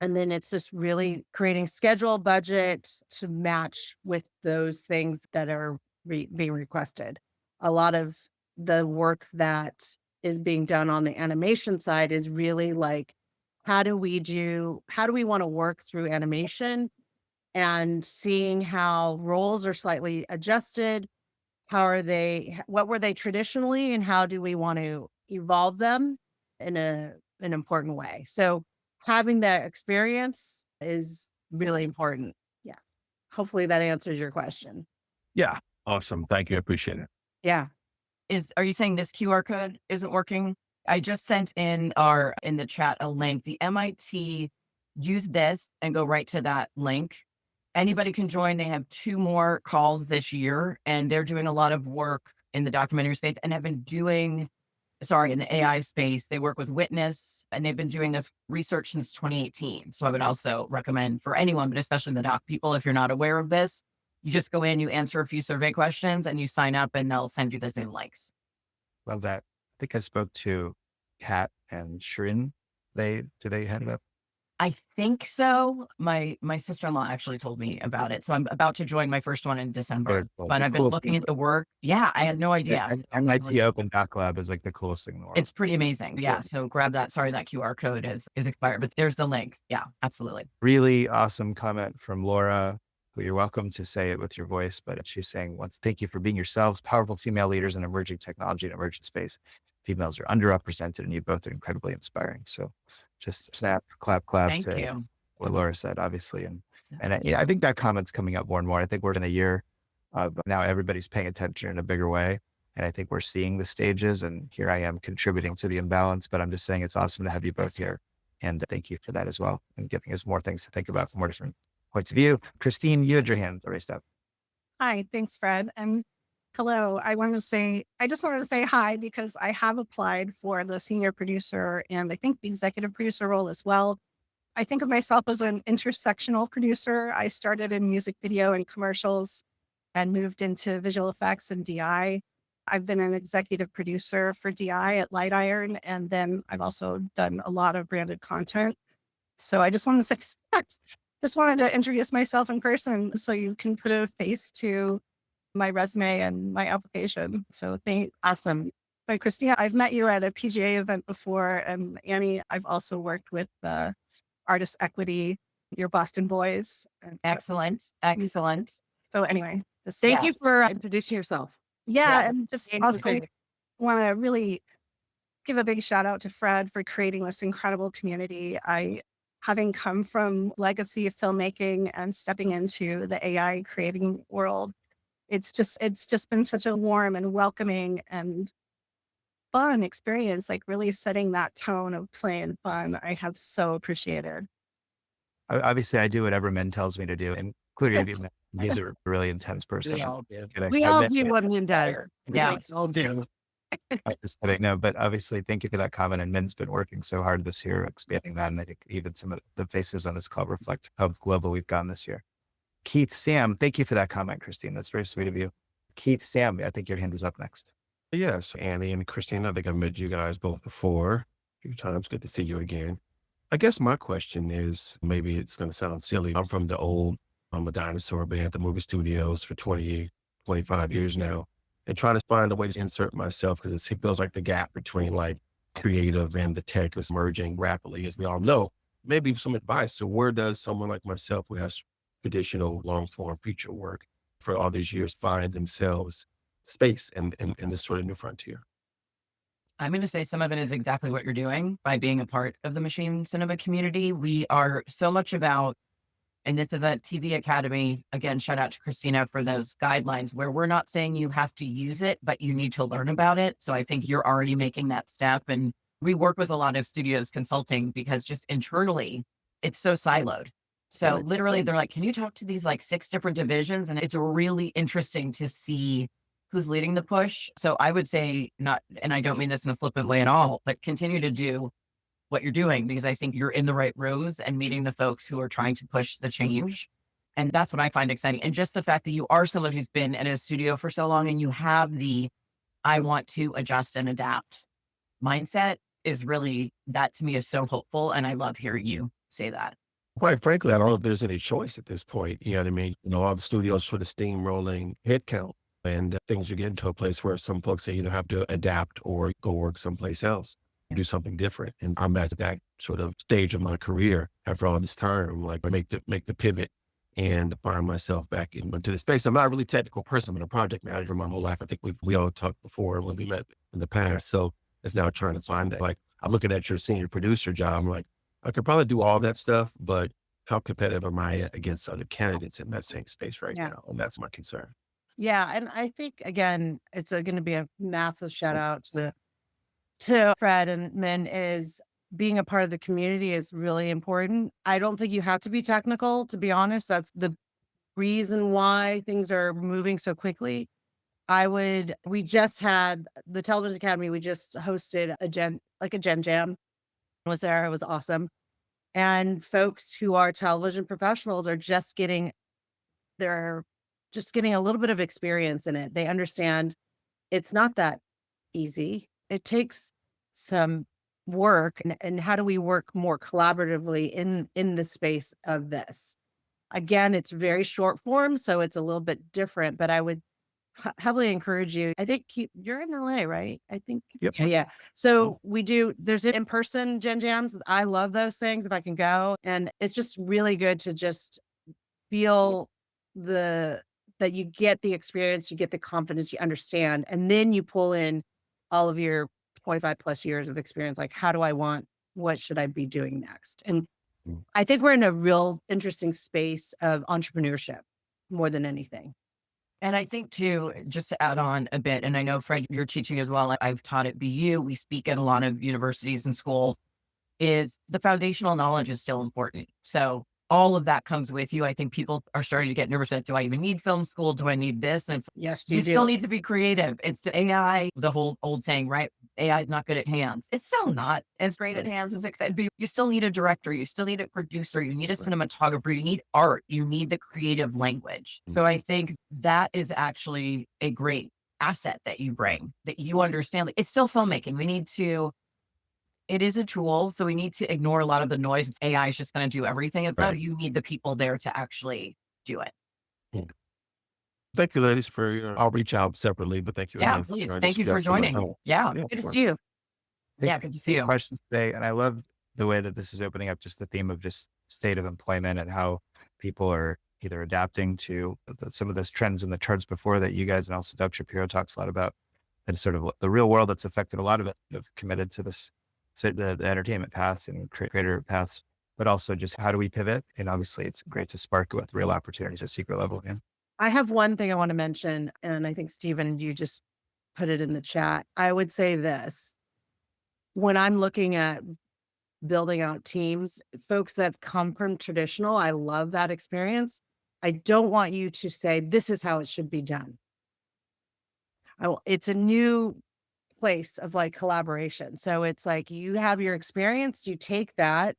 And then it's just really creating schedule, budget to match with those things that are being requested. A lot of the work that is being done on the animation side is really like, how do we want to work through animation and seeing how roles are slightly adjusted? What were they traditionally, and how do we want to evolve them in an important way? So having that experience is really important. Yeah. Hopefully that answers your question. Yeah. Awesome. Thank you. I appreciate it. Yeah. Are you saying this QR code isn't working? I just sent in the chat a link. The MIT, use this and go right to that link. Anybody can join. They have 2 more calls this year, and they're doing a lot of work in the documentary space and have been doing, in the AI space. They work with Witness, and they've been doing this research since 2018. So I would also recommend for anyone, but especially the doc people, if you're not aware of this, you just go in, you answer a few survey questions, and you sign up, and they'll send you the Zoom links. Love that. I think I spoke to Kat and Shrin. Do they head it up? I think so. My sister-in-law actually told me about it. So I'm about to join my first one in December, Cool. but I've been looking at the work. Yeah, I had no idea. Yeah, MIT Open Doc Lab is like the coolest thing in the world. It's pretty amazing. Yeah. So grab that. Sorry, that QR code is expired, but there's the link. Yeah, absolutely. Really awesome comment from Laura, who you're welcome to say it with your voice, but she's saying, thank you for being yourselves, powerful female leaders in emerging technology and emergent space. Females are underrepresented, and you both are incredibly inspiring. So just snap, clap Thank to you. what Laura said, obviously. And I think that comment's coming up more and more. I think we're in a year of now everybody's paying attention in a bigger way. And I think we're seeing the stages, and here I am contributing to the imbalance, but I'm just saying it's awesome to have you both here. And thank you for that as well, and giving us more things to think about from more different points of view. Christine, you had your hand raised up. Hi, thanks, Fred. And hello. I just wanted to say hi because I have applied for the senior producer and I think the executive producer role as well. I think of myself as an intersectional producer. I started in music video and commercials and moved into visual effects and DI. I've been an executive producer for DI at Light Iron, and then I've also done a lot of branded content. So I just wanted to say, just wanted to introduce myself in person so you can put a face to my resume and my application. So thanks. Awesome. But Christina, I've met you at a PGA event before, and Annie, I've also worked with Artist Equity, your Boston boys. And, Excellent. so anyway, Thank you for introducing yourself. yeah, and just Thank you. also want to really give a big shout out to Fred for creating this incredible community. Having come from legacy of filmmaking and stepping into the AI creating world, it's just been such a warm and welcoming and fun experience, like really setting that tone of play and fun. I have so appreciated. Obviously, I do whatever Men tells me to do, including you. He's a really intense person. We all do what Min does. Yeah. All do. I'm just kidding. No, but obviously, thank you for that comment. And Min's been working so hard this year, expanding that. And I think even some of the faces on this call reflect how global we've gone this year. Keith, Sam, thank you for that comment, Christine. That's very sweet of you. Keith, Sam, I think your hand was up next. Yes, Annie and Christina, I think I've met you guys both before a few times. Good to see you again. I guess my question is, maybe it's going to sound silly. I'm from the old, I'm a dinosaur, been at the movie studios for 20, 25 years now, and trying to find a way to insert myself because it feels like the gap between like creative and the tech is merging rapidly, as we all know. Maybe some advice. So where does someone like myself who has traditional long form feature work for all these years find themselves space in this sort of new frontier? I'm going to say some of it is exactly what you're doing by being a part of the machine cinema community. We are so much about, and this is a TV Academy, again, shout out to Christina for those guidelines where we're not saying you have to use it, but you need to learn about it. So I think you're already making that step. And we work with a lot of studios consulting because just internally, it's so siloed. So literally they're like, can you talk to these like 6 different divisions? And it's really interesting to see who's leading the push. So I would say not, and I don't mean this in a flippant way at all, but continue to do what you're doing because I think you're in the right rows and meeting the folks who are trying to push the change. And that's what I find exciting. And just the fact that you are someone who's been in a studio for so long and you have the, I want to adjust and adapt mindset is really, that to me is so hopeful. And I love hearing you say that. Quite frankly, I don't know if there's any choice at this point. You know what I mean? You know, all the studios sort of steamrolling headcount. And things are getting to a place where some folks either have to adapt or go work someplace else, do something different. And I'm at that sort of stage of my career after all this time, like make the pivot and find myself back into the space. I'm not a really technical person. I've been a project manager my whole life. I think we all talked before when we met in the past. So it's now trying to find that. Like I'm looking at your senior producer job. I'm like, I could probably do all that stuff, but how competitive am I against other candidates in that same space right now? And that's my concern. Yeah. And I think, again, it's going to be a massive shout out to Fred and Min is being a part of the community is really important. I don't think you have to be technical, to be honest. That's the reason why things are moving so quickly. We just had the Television Academy. We just hosted a Gen Jam was there. It was awesome. And folks who are television professionals are just getting a little bit of experience in it. They understand it's not that easy. It takes some work and how do we work more collaboratively in the space of this? Again, it's very short form, so it's a little bit different, but I would heavily encourage you. I think you're in LA, right? I think. Yep. Yeah. So there's in-person Gen Jams. I love those things if I can go. And it's just really good to just feel that you get the experience, you get the confidence, you understand, and then you pull in all of your 25 plus years of experience. Like, what should I be doing next? And I think we're in a real interesting space of entrepreneurship more than anything. And I think too, just to add on a bit, and I know Fred, you're teaching as well. I've taught at BU. We speak at a lot of universities and schools. Is the foundational knowledge is still important. So all of that comes with you. I think people are starting to get nervous that, do I even need film school? Do I need this? And it's, Yes, you you still do. need to be creative. It's the AI, the whole old saying, right? AI is not good at hands. It's still not as great at hands as it could be. You still need a director. You still need a producer. You need a cinematographer. You need art. You need the creative language. So I think that is actually a great asset that you bring, that you understand. Like, it's still filmmaking. It is a tool, so we need to ignore a lot of the noise. AI is just going to do everything. It's not, you need the people there to actually do it. Thank you, ladies, for your, I'll reach out separately, but thank you Yeah, again for please. joining Thank you for suggesting my joining. home. Yeah. Yeah, Good of to course. see you. Hey, Yeah, good to see you. questions today. And I love the way that this is opening up just the theme of just state of employment and how people are either adapting to some of those trends in the charts before that you guys, and also Doug Shapiro talks a lot about, and sort of the real world that's affected a lot of us who have committed to this, so the entertainment paths and creator paths, but also just how do we pivot? And obviously it's great to spark with real opportunities at Secret Level. Yeah. I have one thing I want to mention, and I think, Stephen, you just put it in the chat. I would say this: when I'm looking at building out teams, folks that come from traditional, I love that experience. I don't want you to say, this is how it should be done. It's a new place of like collaboration. So it's like you have your experience, you take that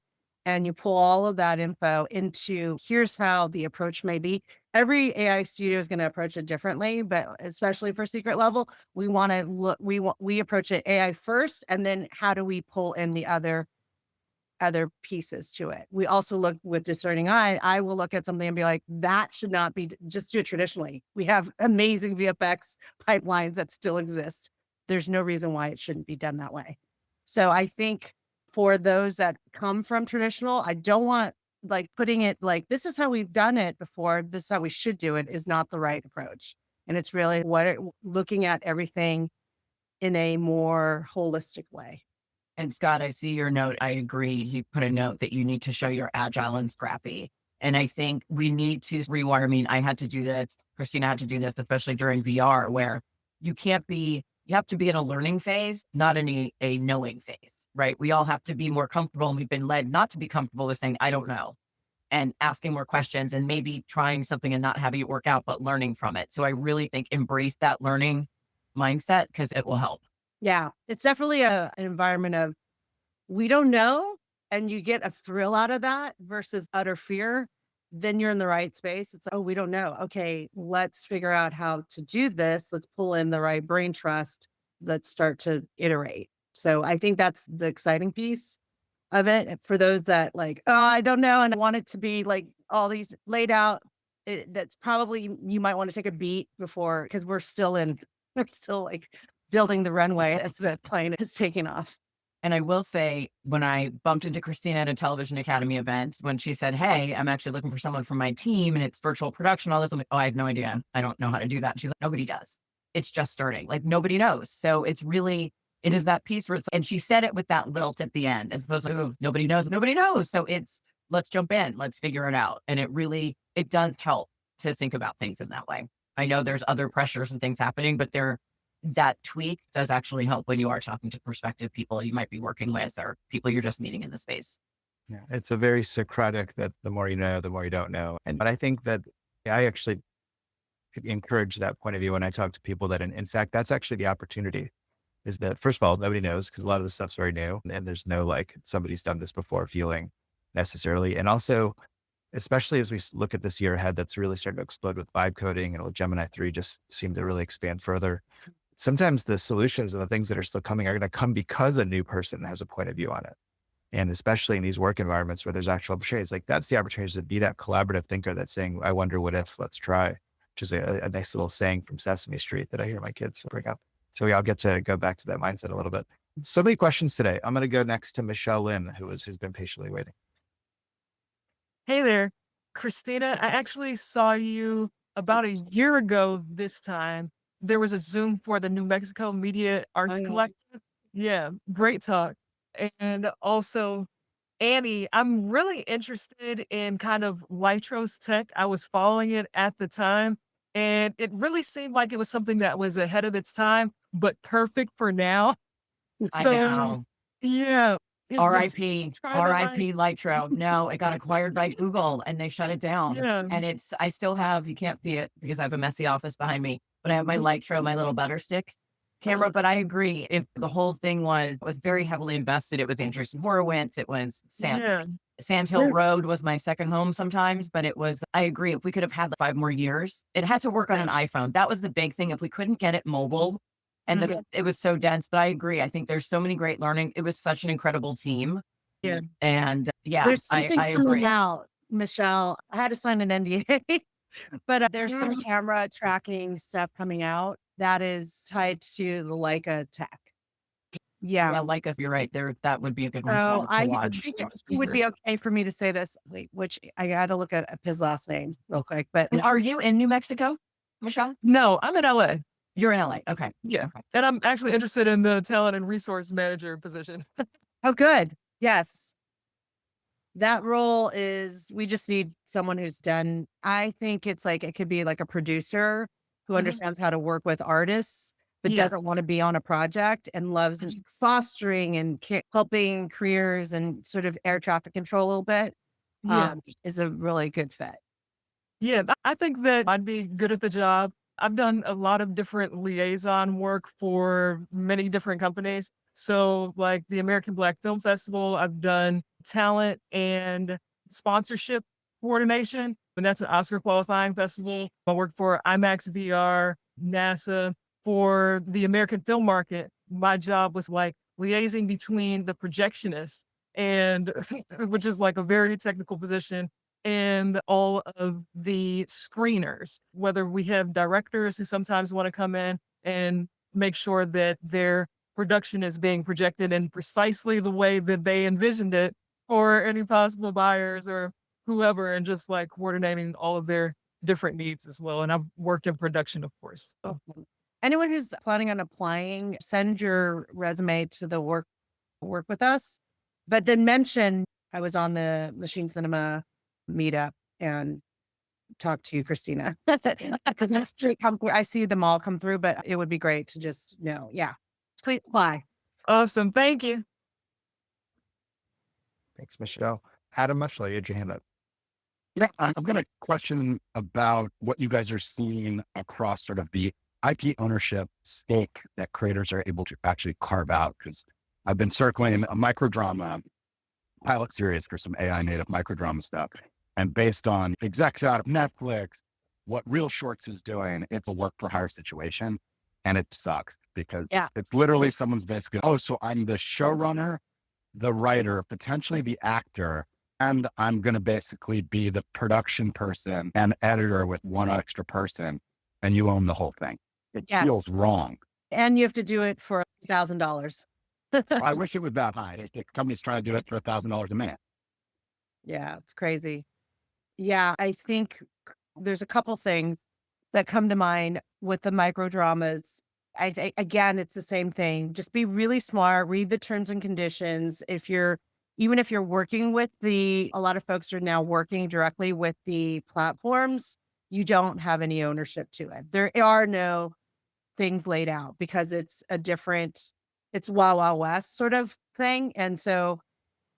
and you pull all of that info into, here's how the approach may be. Every AI studio is going to approach it differently, but especially for Secret Level, we want to look, we approach it AI first, and then how do we pull in the other pieces to it. We also look with discerning eye. I will look at something and be like, that should not be, just do it traditionally. We have amazing VFX pipelines that still exist. There's no reason why it shouldn't be done that way. So I think for those that come from traditional, I don't want like putting it like, this is how we've done it before, this is how we should do it, is not the right approach. And it's really looking at everything in a more holistic way. And Scott, I see your note. I agree. You put a note that you need to show you're agile and scrappy. And I think we need to rewire. I mean, I had to do this. Christina had to do this, especially during VR, where you have to be in a learning phase, not in a knowing phase, right? We all have to be more comfortable, and we've been led not to be comfortable with saying, I don't know, and asking more questions and maybe trying something and not having it work out, but learning from it. So I really think embrace that learning mindset, because it will help. Yeah, it's definitely an environment of, we don't know, and you get a thrill out of that versus utter fear. Then you're in the right space. It's like, oh, we don't know. Okay, let's figure out how to do this. Let's pull in the right brain trust. Let's start to iterate. So I think that's the exciting piece of it. For those that like, oh, I don't know, and I want it to be like all these laid out, that's probably, you might want to take a beat before, because we're still like building the runway as the plane is taking off. And I will say, when I bumped into Christina at a Television Academy event, when she said, hey, I'm actually looking for someone from my team and it's virtual production, all this, I'm like, oh, I have no idea. I don't know how to do that. And she's like, nobody does. It's just starting. Like, nobody knows. So it is that piece where and she said it with that lilt at the end, as opposed to, oh, nobody knows, nobody knows. So it's, let's jump in, let's figure it out. And it does help to think about things in that way. I know there's other pressures and things happening, but that tweak does actually help when you are talking to prospective people you might be working with, or people you're just meeting in the space. Yeah. It's a very Socratic that the more you know, the more you don't know. But I think that I actually encourage that point of view when I talk to people, that in fact, that's actually the opportunity, is that first of all, nobody knows, because a lot of this stuff's very new and there's no like somebody's done this before feeling necessarily. And also, especially as we look at this year ahead, that's really starting to explode with vibe coding, and Gemini 3 just seem to really expand further. Sometimes the solutions and the things that are still coming are going to come because a new person has a point of view on it. And especially in these work environments where there's actual opportunities, like that's the opportunity to be that collaborative thinker that's saying, I wonder what if, let's try, which is a nice little saying from Sesame Street that I hear my kids bring up. So we all get to go back to that mindset a little bit. So many questions today. I'm going to go next to Michelle Lynn, who's been patiently waiting. Hey there, Christina. I actually saw you about a year ago this time. There was a Zoom for the New Mexico Media Arts Collective. Yeah, great talk. And also, Annie, I'm really interested in kind of Lytros tech. I was following it at the time, and it really seemed like it was something that was ahead of its time, but perfect for now. I know. Yeah. Is what's RIP, trying to like, RIP Litro. No, it got acquired by Google and they shut it down. yeah, And I still have, you can't see it because I have a messy office behind me, but I have my Litro, my little butter stick camera. But I agree. If the whole thing was very heavily invested, it was Andreessen Horowitz, it was yeah, Sand Hill Road was my second home sometimes, but I agree. If we could have had 5 more years, it had to work on an iPhone. That was the big thing. If we couldn't get it mobile and it was so dense, but I agree. I think there's so many great learning. It was such an incredible team. Yeah. And yeah, There's something I coming agree. out, Michelle. I had to sign an NDA, but there's Mm. some camera tracking stuff coming out that is tied to the Leica tech. Yeah. Yeah, like us, you're right. That would be a good one So to I watch. think it would be okay for me to say this. Wait, which I got to look at his last name real quick. But And are you in New Mexico, Michelle? no, I'm in LA. You're in LA. Okay. Yeah, and I'm actually interested in the talent and resource manager position. oh, good. Yes. That role is, we just need someone who's done, I think it's like, it could be like a producer who Mhm. understands how to work with artists, but Yes. doesn't want to be on a project and loves fostering and helping careers and sort of air traffic control a little bit. Yeah. Is a really good fit. Yeah, I think that I'd be good at the job. I've done a lot of different liaison work for many different companies. So, like the American Black Film Festival, I've done talent and sponsorship coordination, and that's an Oscar qualifying festival. I worked for IMAX VR, NASA. For the American film market, my job was like liaising between the projectionists and, which is like a very technical position, and all of the screeners, whether we have directors who sometimes want to come in and make sure that their production is being projected in precisely the way that they envisioned it, or any possible buyers or whoever, and just like coordinating all of their different needs as well. And I've worked in production, of course. So. Anyone who's planning on applying, send your resume to the work with us, but then mention I was on the Machine Cinema meetup and talk to Christina. Because next week come through. I see them all come through, but it would be great to just know. Yeah. Please apply. Awesome. Thank you. Thanks, Michelle. Adam Muchler, you had your hand up. Yeah, I've got a question about what you guys are seeing across sort of the IP ownership stake that creators are able to actually carve out. Because I've been circling a microdrama pilot series for some AI native microdrama stuff. And based on execs out of Netflix, what Real Shorts is doing, it's a work for hire situation. And it sucks because it's literally someone's basically, oh, so I'm the showrunner, the writer, potentially the actor, and I'm going to basically be the production person and editor with one extra person, and you own the whole thing. It feels wrong. And you have to do it for $1,000. I wish it was that high. The company's trying to do it for $1,000 a minute. Yeah, it's crazy. Yeah, I think there's a couple things that come to mind with the micro dramas. I think, again, it's the same thing. Just be really smart, read the terms and conditions. Even if you're working with a lot of folks are now working directly with the platforms, you don't have any ownership to it. There are no things laid out because it's Wild Wild West sort of thing. And so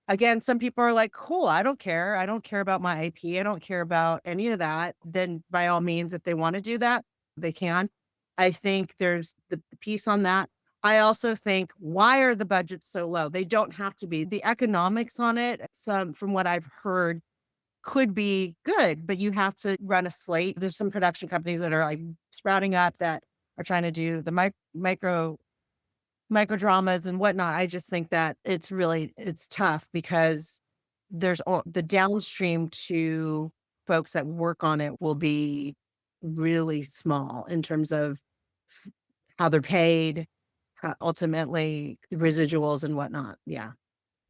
again, some people are like, cool, I don't care. I don't care about my IP. I don't care about any of that. Then by all means, if they want to do that, they can. I think there's the piece on that. I also think, why are the budgets so low? They don't have to be. The economics on it, from what I've heard, could be good, but you have to run a slate. There's some production companies that are like sprouting up that are trying to do the micro dramas and whatnot. I just think that it's tough because there's the downstream to folks that work on it will be really small in terms of how they're paid, ultimately the residuals and whatnot. Yeah.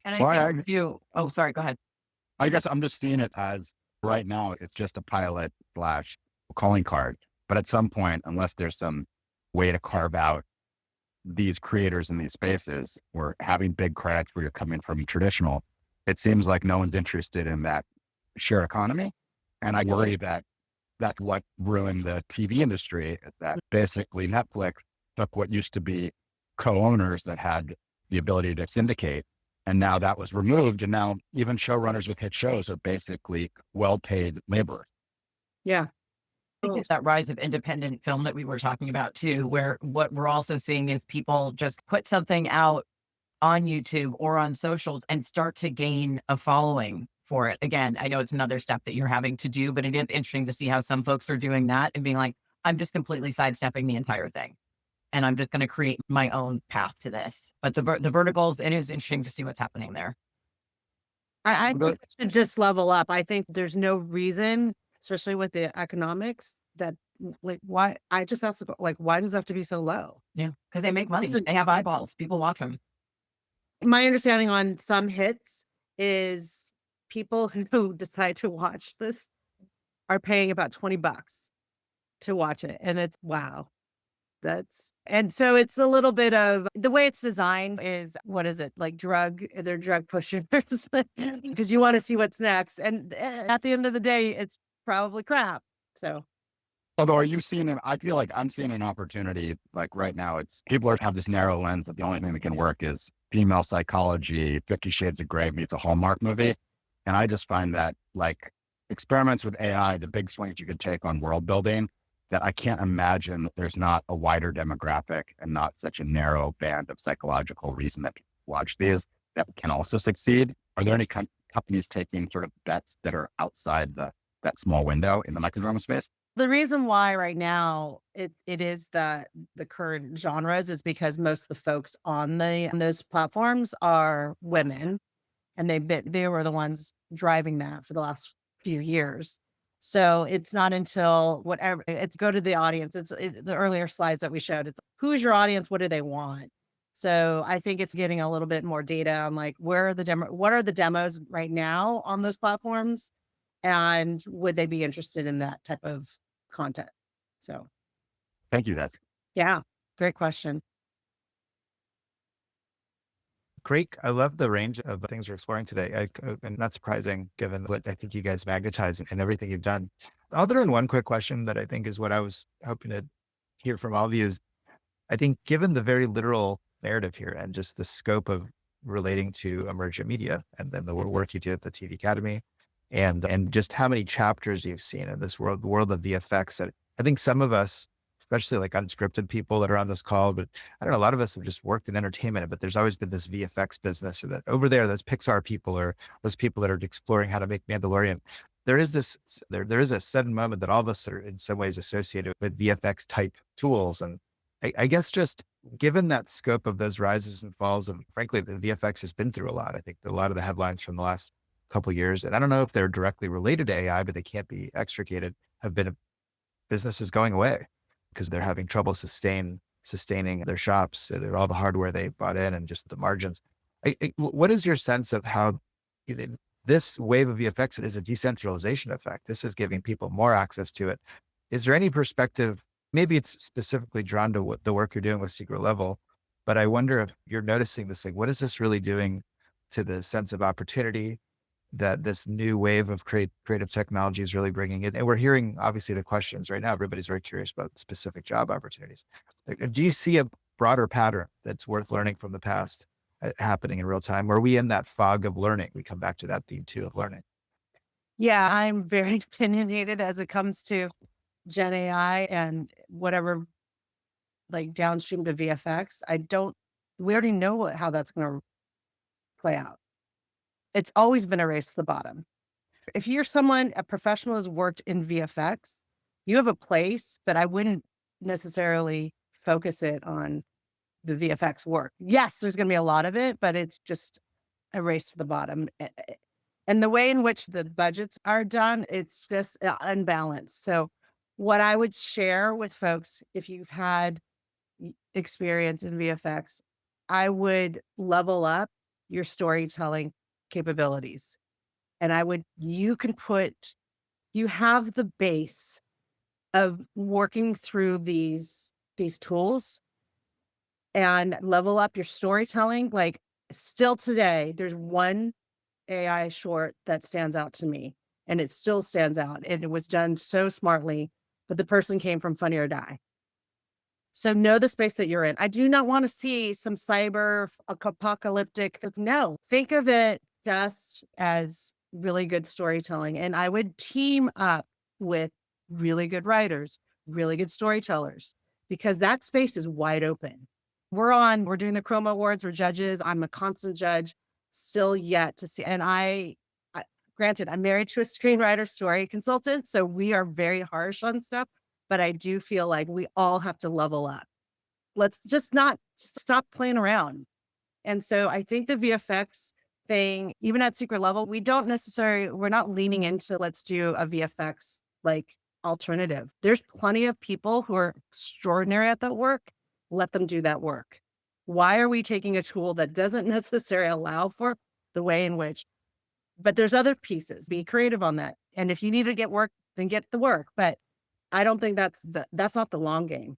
And I Well, see you. Oh, sorry. Go ahead. I guess I'm just seeing it as right now, it's just a pilot / calling card. But at some point, unless there's some way to carve out these creators in these spaces or having big credits where you're coming from traditional, it seems like no one's interested in that share economy. And I worry that that's what ruined the TV industry, that basically Netflix took what used to be co-owners that had the ability to syndicate And now that was removed. And now even showrunners with hit shows are basically well-paid labor. Yeah. I think it's that rise of independent film that we were talking about too, where what we're also seeing is people just put something out on YouTube or on socials and start to gain a following for it. Again, I know it's another step that you're having to do, but it is interesting to see how some folks are doing that and being like, I'm just completely sidestepping the entire thing. And I'm just going to create my own path to this. But the verticals, it is interesting to see what's happening there. I think it should just level up. I think there's no reason, especially with the economics, that like why I just ask like why does it have to be so low? Yeah, because they make money. They have eyeballs. People watch them. My understanding on some hits is people who decide to watch this are paying about $20 to watch it, and it's wow. And so it's a little bit of the way it's designed is, what is it? Like they're drug pushers because you want to see what's next. And at the end of the day, it's probably crap. So. Although, are you seeing I feel like I'm seeing an opportunity. Like right now, it's people have this narrow lens that the only thing that can work is female psychology, 50 Shades of Grey meets a Hallmark movie. And I just find that like experiments with AI, the big swings you could take on world building, that I can't imagine that there's not a wider demographic and not such a narrow band of psychological reason that people watch these that can also succeed. Are there any companies taking sort of bets that are outside that small window in the microdrama space? The reason why right now it is the current genres is because most of the folks on those platforms are women, and they were the ones driving that for the last few years. So it's not until it's go to the audience. The earlier slides that we showed. It's who's your audience? What do they want? So I think it's getting a little bit more data on like what are the demos right now on those platforms, and would they be interested in that type of content? So Thank you, guys. yeah, great question. Great. I love the range of things we're exploring today. And not surprising given what I think you guys magnetize and everything you've done. I'll throw in one quick question that I think is what I was hoping to hear from all of you is, I think given the very literal narrative here and just the scope of relating to emergent media and then the work you do at the TV Academy and just how many chapters you've seen in this world, the world of VFX, that I think some of us, especially like unscripted people that are on this call, but I don't know, a lot of us have just worked in entertainment, but there's always been this VFX business, or that over there, those Pixar people or those people that are exploring how to make Mandalorian. There is a sudden moment that all of us are in some ways associated with VFX type tools. And I guess just given that scope of those rises and falls, and frankly, the VFX has been through a lot. I think a lot of the headlines from the last couple of years, and I don't know if they're directly related to AI, but they can't be extricated, have been businesses going away because they're having trouble sustaining their shops, all the hardware they bought in and just the margins. What is your sense of how this wave of VFX is a decentralization effect? This is giving people more access to it. Is there any perspective, maybe it's specifically drawn to what the work you're doing with Secret Level, but I wonder if you're noticing this, like, what is this really doing to the sense of opportunity that this new wave of creative technology is really bringing it? And we're hearing, obviously, the questions right now. Everybody's very curious about specific job opportunities. Do you see a broader pattern that's worth learning from the past happening in real time? Or are we in that fog of learning? We come back to that theme too of learning. Yeah, I'm very opinionated as it comes to Gen AI and whatever, like downstream to VFX. We already know how that's going to play out. It's always been a race to the bottom. If you're a professional who's worked in VFX, you have a place, but I wouldn't necessarily focus it on the VFX work. Yes, there's going to be a lot of it, but it's just a race to the bottom. And the way in which the budgets are done, it's just unbalanced. So what I would share with folks, if you've had experience in VFX, I would level up your storytelling capabilities. And you have the base of working through these tools and level up your storytelling. Like still today, there's one AI short that stands out to me, and it still stands out. And it was done so smartly, but the person came from Funny or Die. So know the space that you're in. I do not want to see some cyber apocalyptic. No, think of it just as really good storytelling. And I would team up with really good writers, really good storytellers, because that space is wide open. We're doing the Chroma Awards, we're judges. I'm a constant judge, still yet to see. And granted, I'm married to a screenwriter story consultant, so we are very harsh on stuff, but I do feel like we all have to level up. Let's just not stop playing around. And so I think the VFX thing, even at secret level, we're not leaning into let's do a VFX like alternative. There's plenty of people who are extraordinary at that work. Let them do that work. Why are we taking a tool that doesn't necessarily allow for the way in which, but there's other pieces, be creative on that. And if you need to get work, then get the work. But I don't think that's not the long game.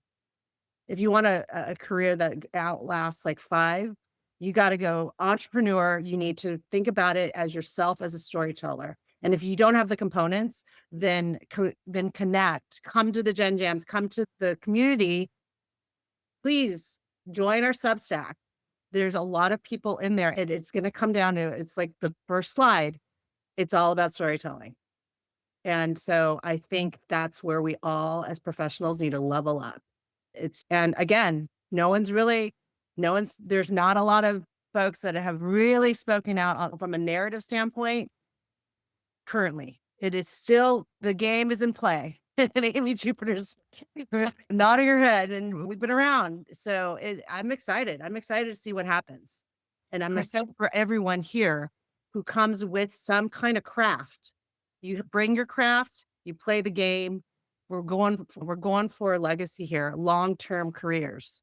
If you want a career that outlasts like 5, you got to go entrepreneur. You need to think about it as yourself as a storyteller. And if you don't have the components, then connect, come to the Gen Jams, come to the community. Please join our Substack. There's a lot of people in there, and it's going to come down to, it's like the first slide. It's all about storytelling. And so I think that's where we all as professionals need to level up. And again, there's not a lot of folks that have really spoken out from a narrative standpoint. Currently, it is still, the game is in play. And Amy Jupiter's nodding her head, and we've been around. So I'm excited. I'm excited to see what happens. And I'm excited for everyone here who comes with some kind of craft. You bring your craft, you play the game. We're going for a legacy here, long-term careers.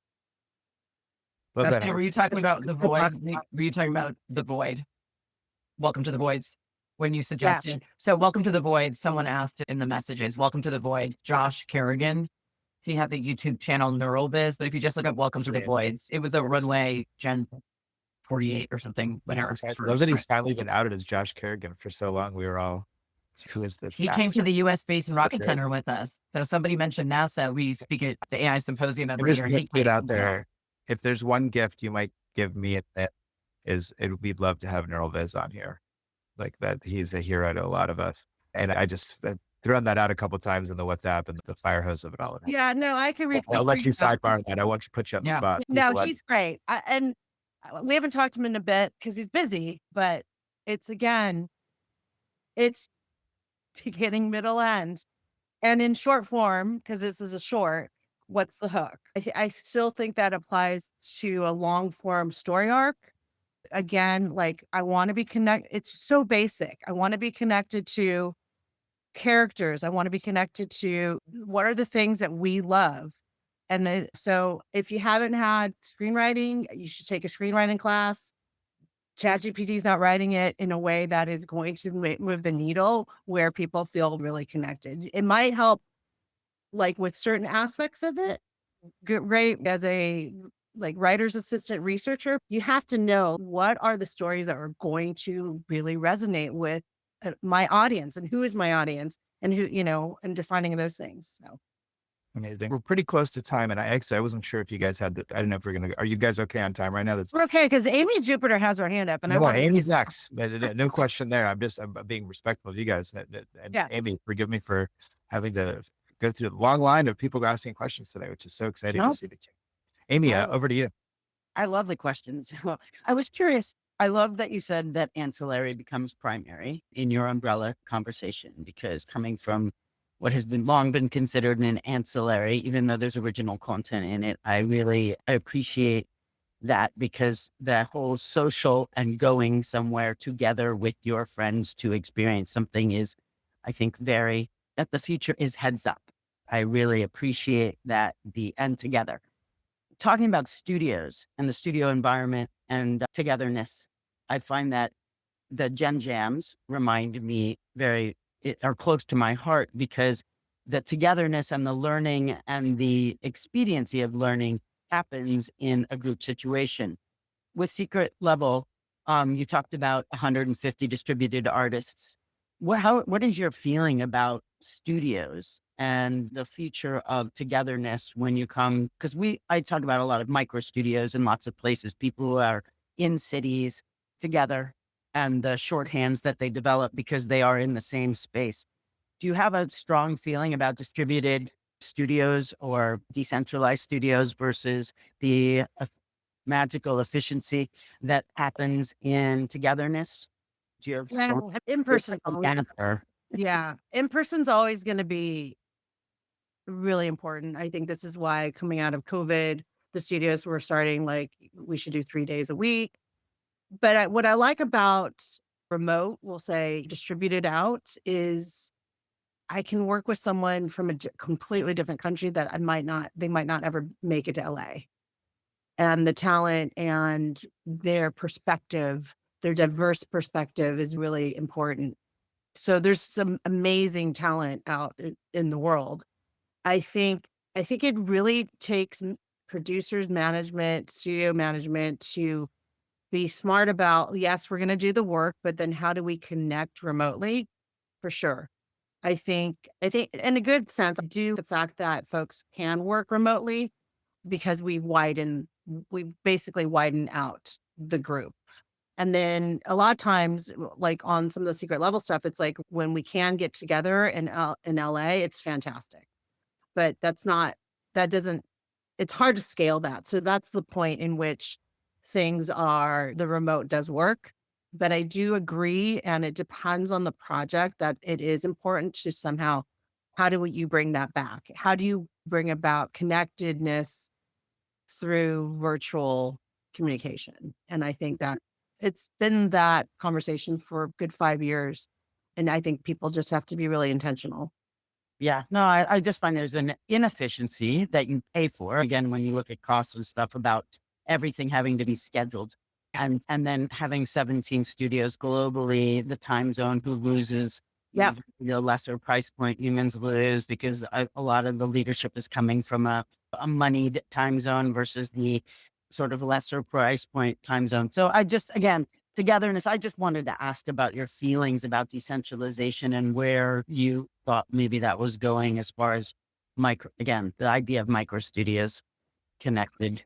Christina, were you talking about the void? Were you talking about the void? Welcome to the voids. When you suggested, so welcome to the void. Someone asked in the messages, welcome to the void. Josh Kerrigan, he had the YouTube channel NeuralViz, but if you just look up welcome to the voids, it was a runway Gen 48 or something. I love that he's finally been outed as Josh Kerrigan. For so long, we were all, who is this? He came to the US Space and Rocket Center with us. So somebody mentioned NASA. We speak at the AI Symposium every year. Get out there. If there's one gift you might give me, we'd love to have NeuralViz on here. Like that, he's a hero to a lot of us. And I just thrown that out a couple times in the WhatsApp and the fire hose of it all. Yeah, no, I can I'll let you sidebar that. I won't put you on the spot. No, he's great. And we haven't talked to him in a bit because he's busy, but it's beginning, middle, end. And in short form, because this is a short, what's the hook? I still think that applies to a long form story arc. Again, like I want to be connected. It's so basic. I want to be connected to characters. I want to be connected to what are the things that we love. And so if you haven't had screenwriting, you should take a screenwriting class. ChatGPT is not writing it in a way that is going to move the needle where people feel really connected. It might help like with certain aspects of it. Great as a writer's assistant researcher, you have to know what are the stories that are going to really resonate with my audience and who is my audience and who, and defining those things. So amazing. We're pretty close to time. And I wasn't sure if you guys had I don't know if are you guys okay on time right now? We're okay because Amy Jupiter has her hand up and Amy's next. No question there. I'm being respectful of you guys. And Amy, forgive me for having to go through the long line of people asking questions today, which is so exciting to see the change. Amy, over to you. I love the questions. Well, I was curious. I love that you said that ancillary becomes primary in your umbrella conversation, because coming from what has long been considered an ancillary, even though there's original content in it, I appreciate that, because the whole social and going somewhere together with your friends to experience something is, I think, that the future is heads up. I really appreciate that, the and together. Talking about studios and the studio environment and togetherness, I find that the Gen Jams remind me are close to my heart, because the togetherness and the learning and the expediency of learning happens in a group situation. With Secret Level, you talked about 150 distributed artists. what is your feeling about studios and the future of togetherness when you come? Because I talk about a lot of micro studios in lots of places, people who are in cities together and the shorthands that they develop because they are in the same space. Do you have a strong feeling about distributed studios or decentralized studios versus the magical efficiency that happens in togetherness? Do you have Well, in person, answer? yeah, in person's always going to be really important. I think this is why coming out of COVID, the studios were starting like we should do 3 days a week. But what I like about remote, we'll say distributed out, is I can work with someone from a completely different country that they might not ever make it to LA. And the talent and their perspective, their diverse perspective is really important. So there's some amazing talent out in the world. I think it really takes producers, management, studio management to be smart about, yes, we're going to do the work, but then how do we connect remotely? For sure. I think in a good sense, I do the fact that folks can work remotely because we've basically widened out the group. And then a lot of times, like on some of the secret level stuff, it's like when we can get together in LA, it's fantastic. But that doesn't, it's hard to scale that. So that's the point in which the remote does work. But I do agree, and it depends on the project, that it is important to somehow, how do you bring that back? How do you bring about connectedness through virtual communication? And I think that it's been that conversation for a good 5 years. And I think people just have to be really intentional. Yeah, no, I just find there's an inefficiency that you pay for. Again, when you look at costs and stuff about everything having to be scheduled and then having 17 studios globally, the time zone, who loses? Yeah. The lesser price point humans lose because a lot of the leadership is coming from a moneyed time zone versus the sort of lesser price point time zone. So again, togetherness, I just wanted to ask about your feelings about decentralization and where you thought maybe that was going as far as the idea of micro studios connected.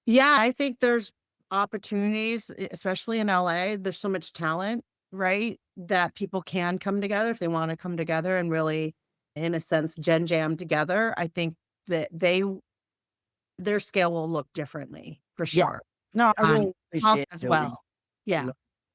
Yeah, I think there's opportunities, especially in LA. There's so much talent, right? That people can come together if they want to come together and really, in a sense, jam together. I think that their scale will look differently for Yeah. sure. No, I really Cost appreciate as it. well. Yeah.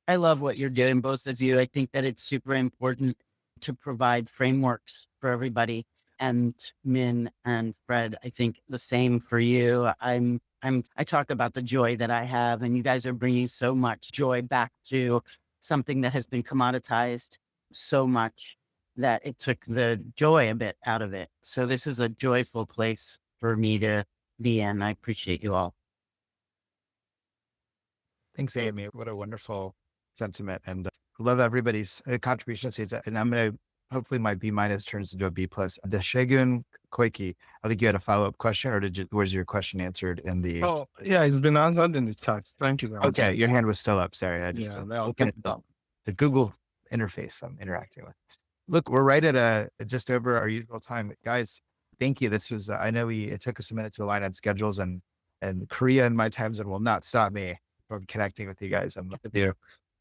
I love what you're doing, both of you. I think that it's super important to provide frameworks for everybody. And Min and Fred, I think the same for you. I talk about the joy that I have, and you guys are bringing so much joy back to something that has been commoditized so much that it took the joy a bit out of it. So this is a joyful place for me to be in. I appreciate you all. Thanks, Amy. What a wonderful sentiment. And love everybody's contributions. And I'm going to, hopefully my B- turns into a B+. The Shagun Koiki, I think you had a follow-up question, or was your question answered in the... Oh, yeah, it's been answered in the chat. Thank you very much. Okay, your hand was still up. Sorry. I just looking at the Google interface I'm interacting with. Look, we're right at just over our usual time. Guys, thank you. This was, I know it took us a minute to align on schedules, and Korea and my time zone will not stop me from connecting with you guys.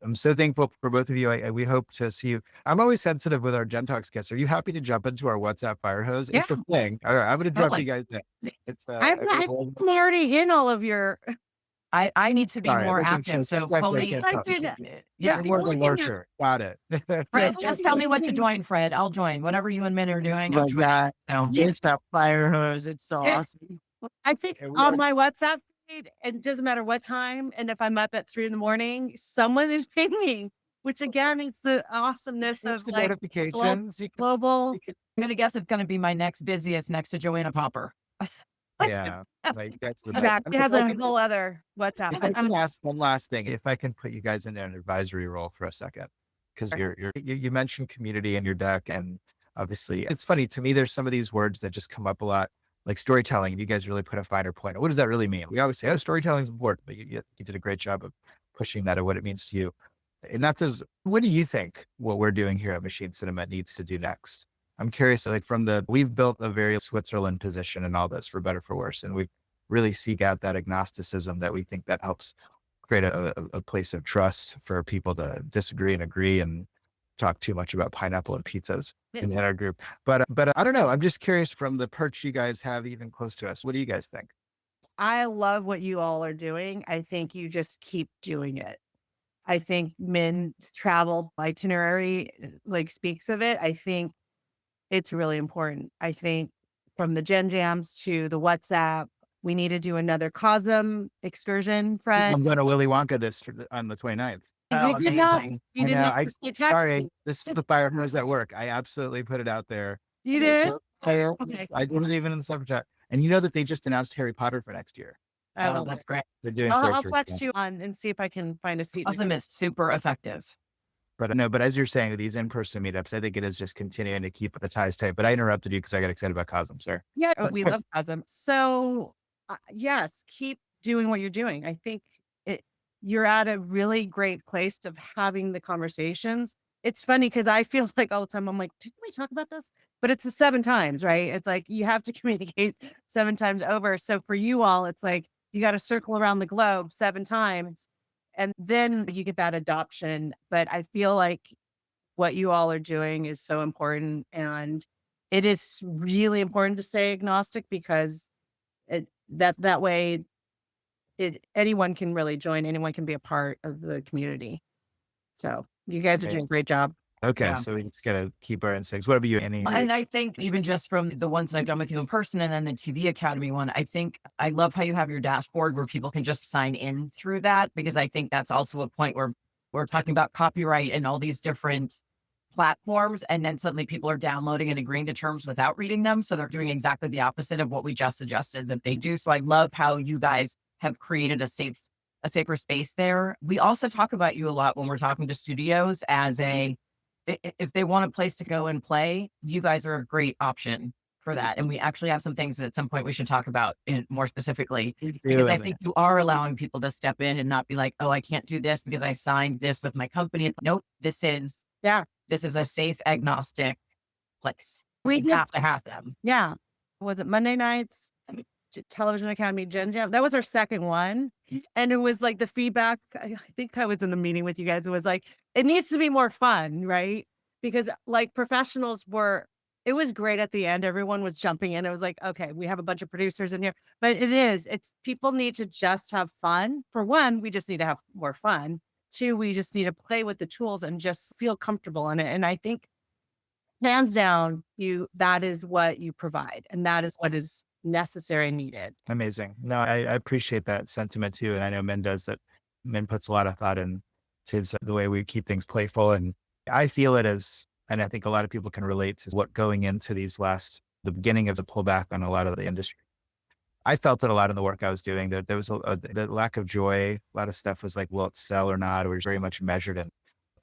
I'm so thankful for both of you. We hope to see you. I'm always sensitive with our GenTalks guests. Are you happy to jump into our WhatsApp fire hose? Yeah. It's a thing. All right, I'm going to drop you guys in. It's I'm already in all of your. I need to be Sorry, more everything active. changed. So Sometimes I fully, can't talk. yeah. You're more of a lurcher. Got it. Fred, just tell me what to join, Fred. I'll join. Whatever you and Min are doing, I'll Like join. that. So, It's that fire hose. It's so Yeah. awesome. I think on my WhatsApp feed, it doesn't matter what time, and if I'm up at 3 a.m, someone is pinging, which again is the awesomeness of the like notifications. global. I'm going to guess it's going to be my next busiest next to Joanna Popper. Yeah, like that's the Back. best. It has a whole other WhatsApp. If I can ask one last thing, if I can put you guys in an advisory role for a second, because you mentioned community in your deck, and obviously it's funny to me. There's some of these words that just come up a lot, like storytelling. And you guys really put a finer point. What does that really mean? We always say, "Oh, storytelling is important," but you did a great job of pushing that and what it means to you. And that says, what do you think what we're doing here at Machine Cinema needs to do next? I'm curious, like we've built a very Switzerland position in all this, for better, for worse. And we really seek out that agnosticism that we think that helps create a place of trust for people to disagree and agree and talk too much about pineapple and pizzas in our group. But I don't know. I'm just curious, from the perch you guys have even close to us, what do you guys think? I love what you all are doing. I think you just keep doing it. I think Min's travel itinerary like speaks of it. I think it's really important. I think from the Gen Jams to the WhatsApp, we need to do another COSM excursion, Fred. I'm going to Willy Wonka this on the 29th. You did not. amazing. You did not. Sorry, this is the fire hose at work. I absolutely put it out there. You did? Okay. I did it even in the super chat. And you know that they just announced Harry Potter for next year. Oh, that's great. They're doing I'll sorcery text stuff. you on and see if I can find a seat. Awesome is super effective. But no, but as you're saying, with these in-person meetups, I think it is just continuing to keep the ties tight. But I interrupted you because I got excited about Cosm, sir. Yeah, we love COSM. So yes, keep doing what you're doing. I think you're at a really great place of having the conversations. It's funny because I feel like all the time I'm like, didn't we talk about this? But it's 7 times, right? It's like you have to communicate 7 times over. So for you all, it's like you got to circle around the globe 7 times and then you get that adoption. But I feel like what you all are doing is so important. And it is really important to stay agnostic because that way anyone can really join, anyone can be a part of the community. So you guys are doing a great job. Okay, Yeah. so we just got to keep our instincts. What about you, Annie? And I think even just from the ones that I've done with you in person and then the TV Academy one, I think I love how you have your dashboard where people can just sign in through that, because I think that's also a point where we're talking about copyright and all these different platforms. And then suddenly people are downloading and agreeing to terms without reading them. So they're doing exactly the opposite of what we just suggested that they do. So I love how you guys have created a safer space there. We also talk about you a lot when we're talking to studios as if they want a place to go and play, you guys are a great option for that. And we actually have some things that at some point we should talk about more specifically, because I think you are allowing people to step in and not be like, oh, I can't do this because I signed this with my company. Nope, this is a safe, agnostic place. We have to have them. Yeah. Was it Monday nights? Television Academy Gen Jam. That was our second one. And it was like the feedback. I think I was in the meeting with you guys. It was like, it needs to be more fun, right? Because like professionals it was great at the end. Everyone was jumping in. It was like, okay, we have a bunch of producers in here, but it's people need to just have fun. For one, we just need to have more fun. 2, we just need to play with the tools and just feel comfortable in it. And I think hands down, that is what you provide. And that is what is necessary and needed. Amazing. No, I appreciate that sentiment too. And I know Min does that. Min puts a lot of thought into the way we keep things playful. And I feel it as, and I think a lot of people can relate to what going into the beginning of the pullback on a lot of the industry. I felt it a lot in the work I was doing, that there was the lack of joy. A lot of stuff was like, will it sell or not? It was very much measured and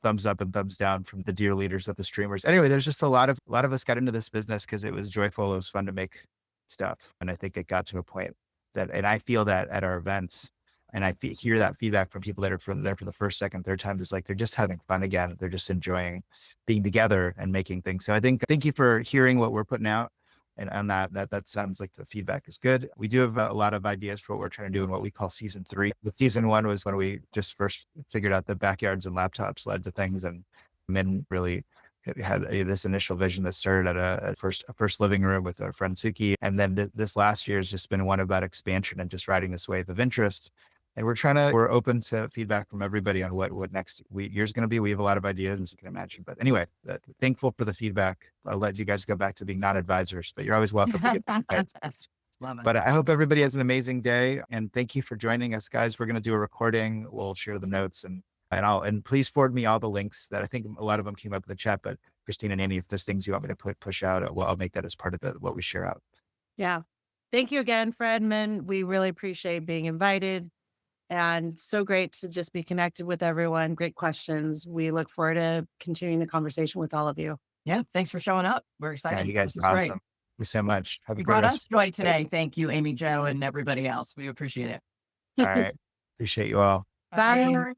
thumbs up and thumbs down from the dear leaders of the streamers. Anyway, there's just a lot of us got into this business because it was joyful. It was fun to make stuff. And I think it got to a point and I feel that at our events, and I hear that feedback from people that are there for the first, second, third time, is like, they're just having fun again. They're just enjoying being together and making things. So thank you for hearing what we're putting out. And on that sounds like the feedback is good. We do have a lot of ideas for what we're trying to do in what we call season 3. With season 1 was when we just first figured out that backyards and laptops led to things, and Min really had this initial vision that started at a first living room with our friend Suki. And then this last year has just been one about expansion and just riding this wave of interest. And we're open to feedback from everybody on what next year's going to be. We have a lot of ideas, as you can imagine. But anyway, thankful for the feedback. I'll let you guys go back to being non-advisors, but you're always welcome to get feedback. But I hope everybody has an amazing day. And thank you for joining us, guys. We're going to do a recording. We'll share the notes and please forward me all the links that I think a lot of them came up in the chat. But Christina and Annie, if there's things you want me to push out, I'll make that as part of what we share out. Yeah. Thank you again, Fredman. We really appreciate being invited. And so great to just be connected with everyone. Great questions. We look forward to continuing the conversation with all of you. Yeah. Thanks for showing up. We're excited. Yeah, you guys are awesome. Thank you so much. You brought us joy today. Thank you, Amy Jo, and everybody else. We appreciate it. All right. Appreciate you all. Bye.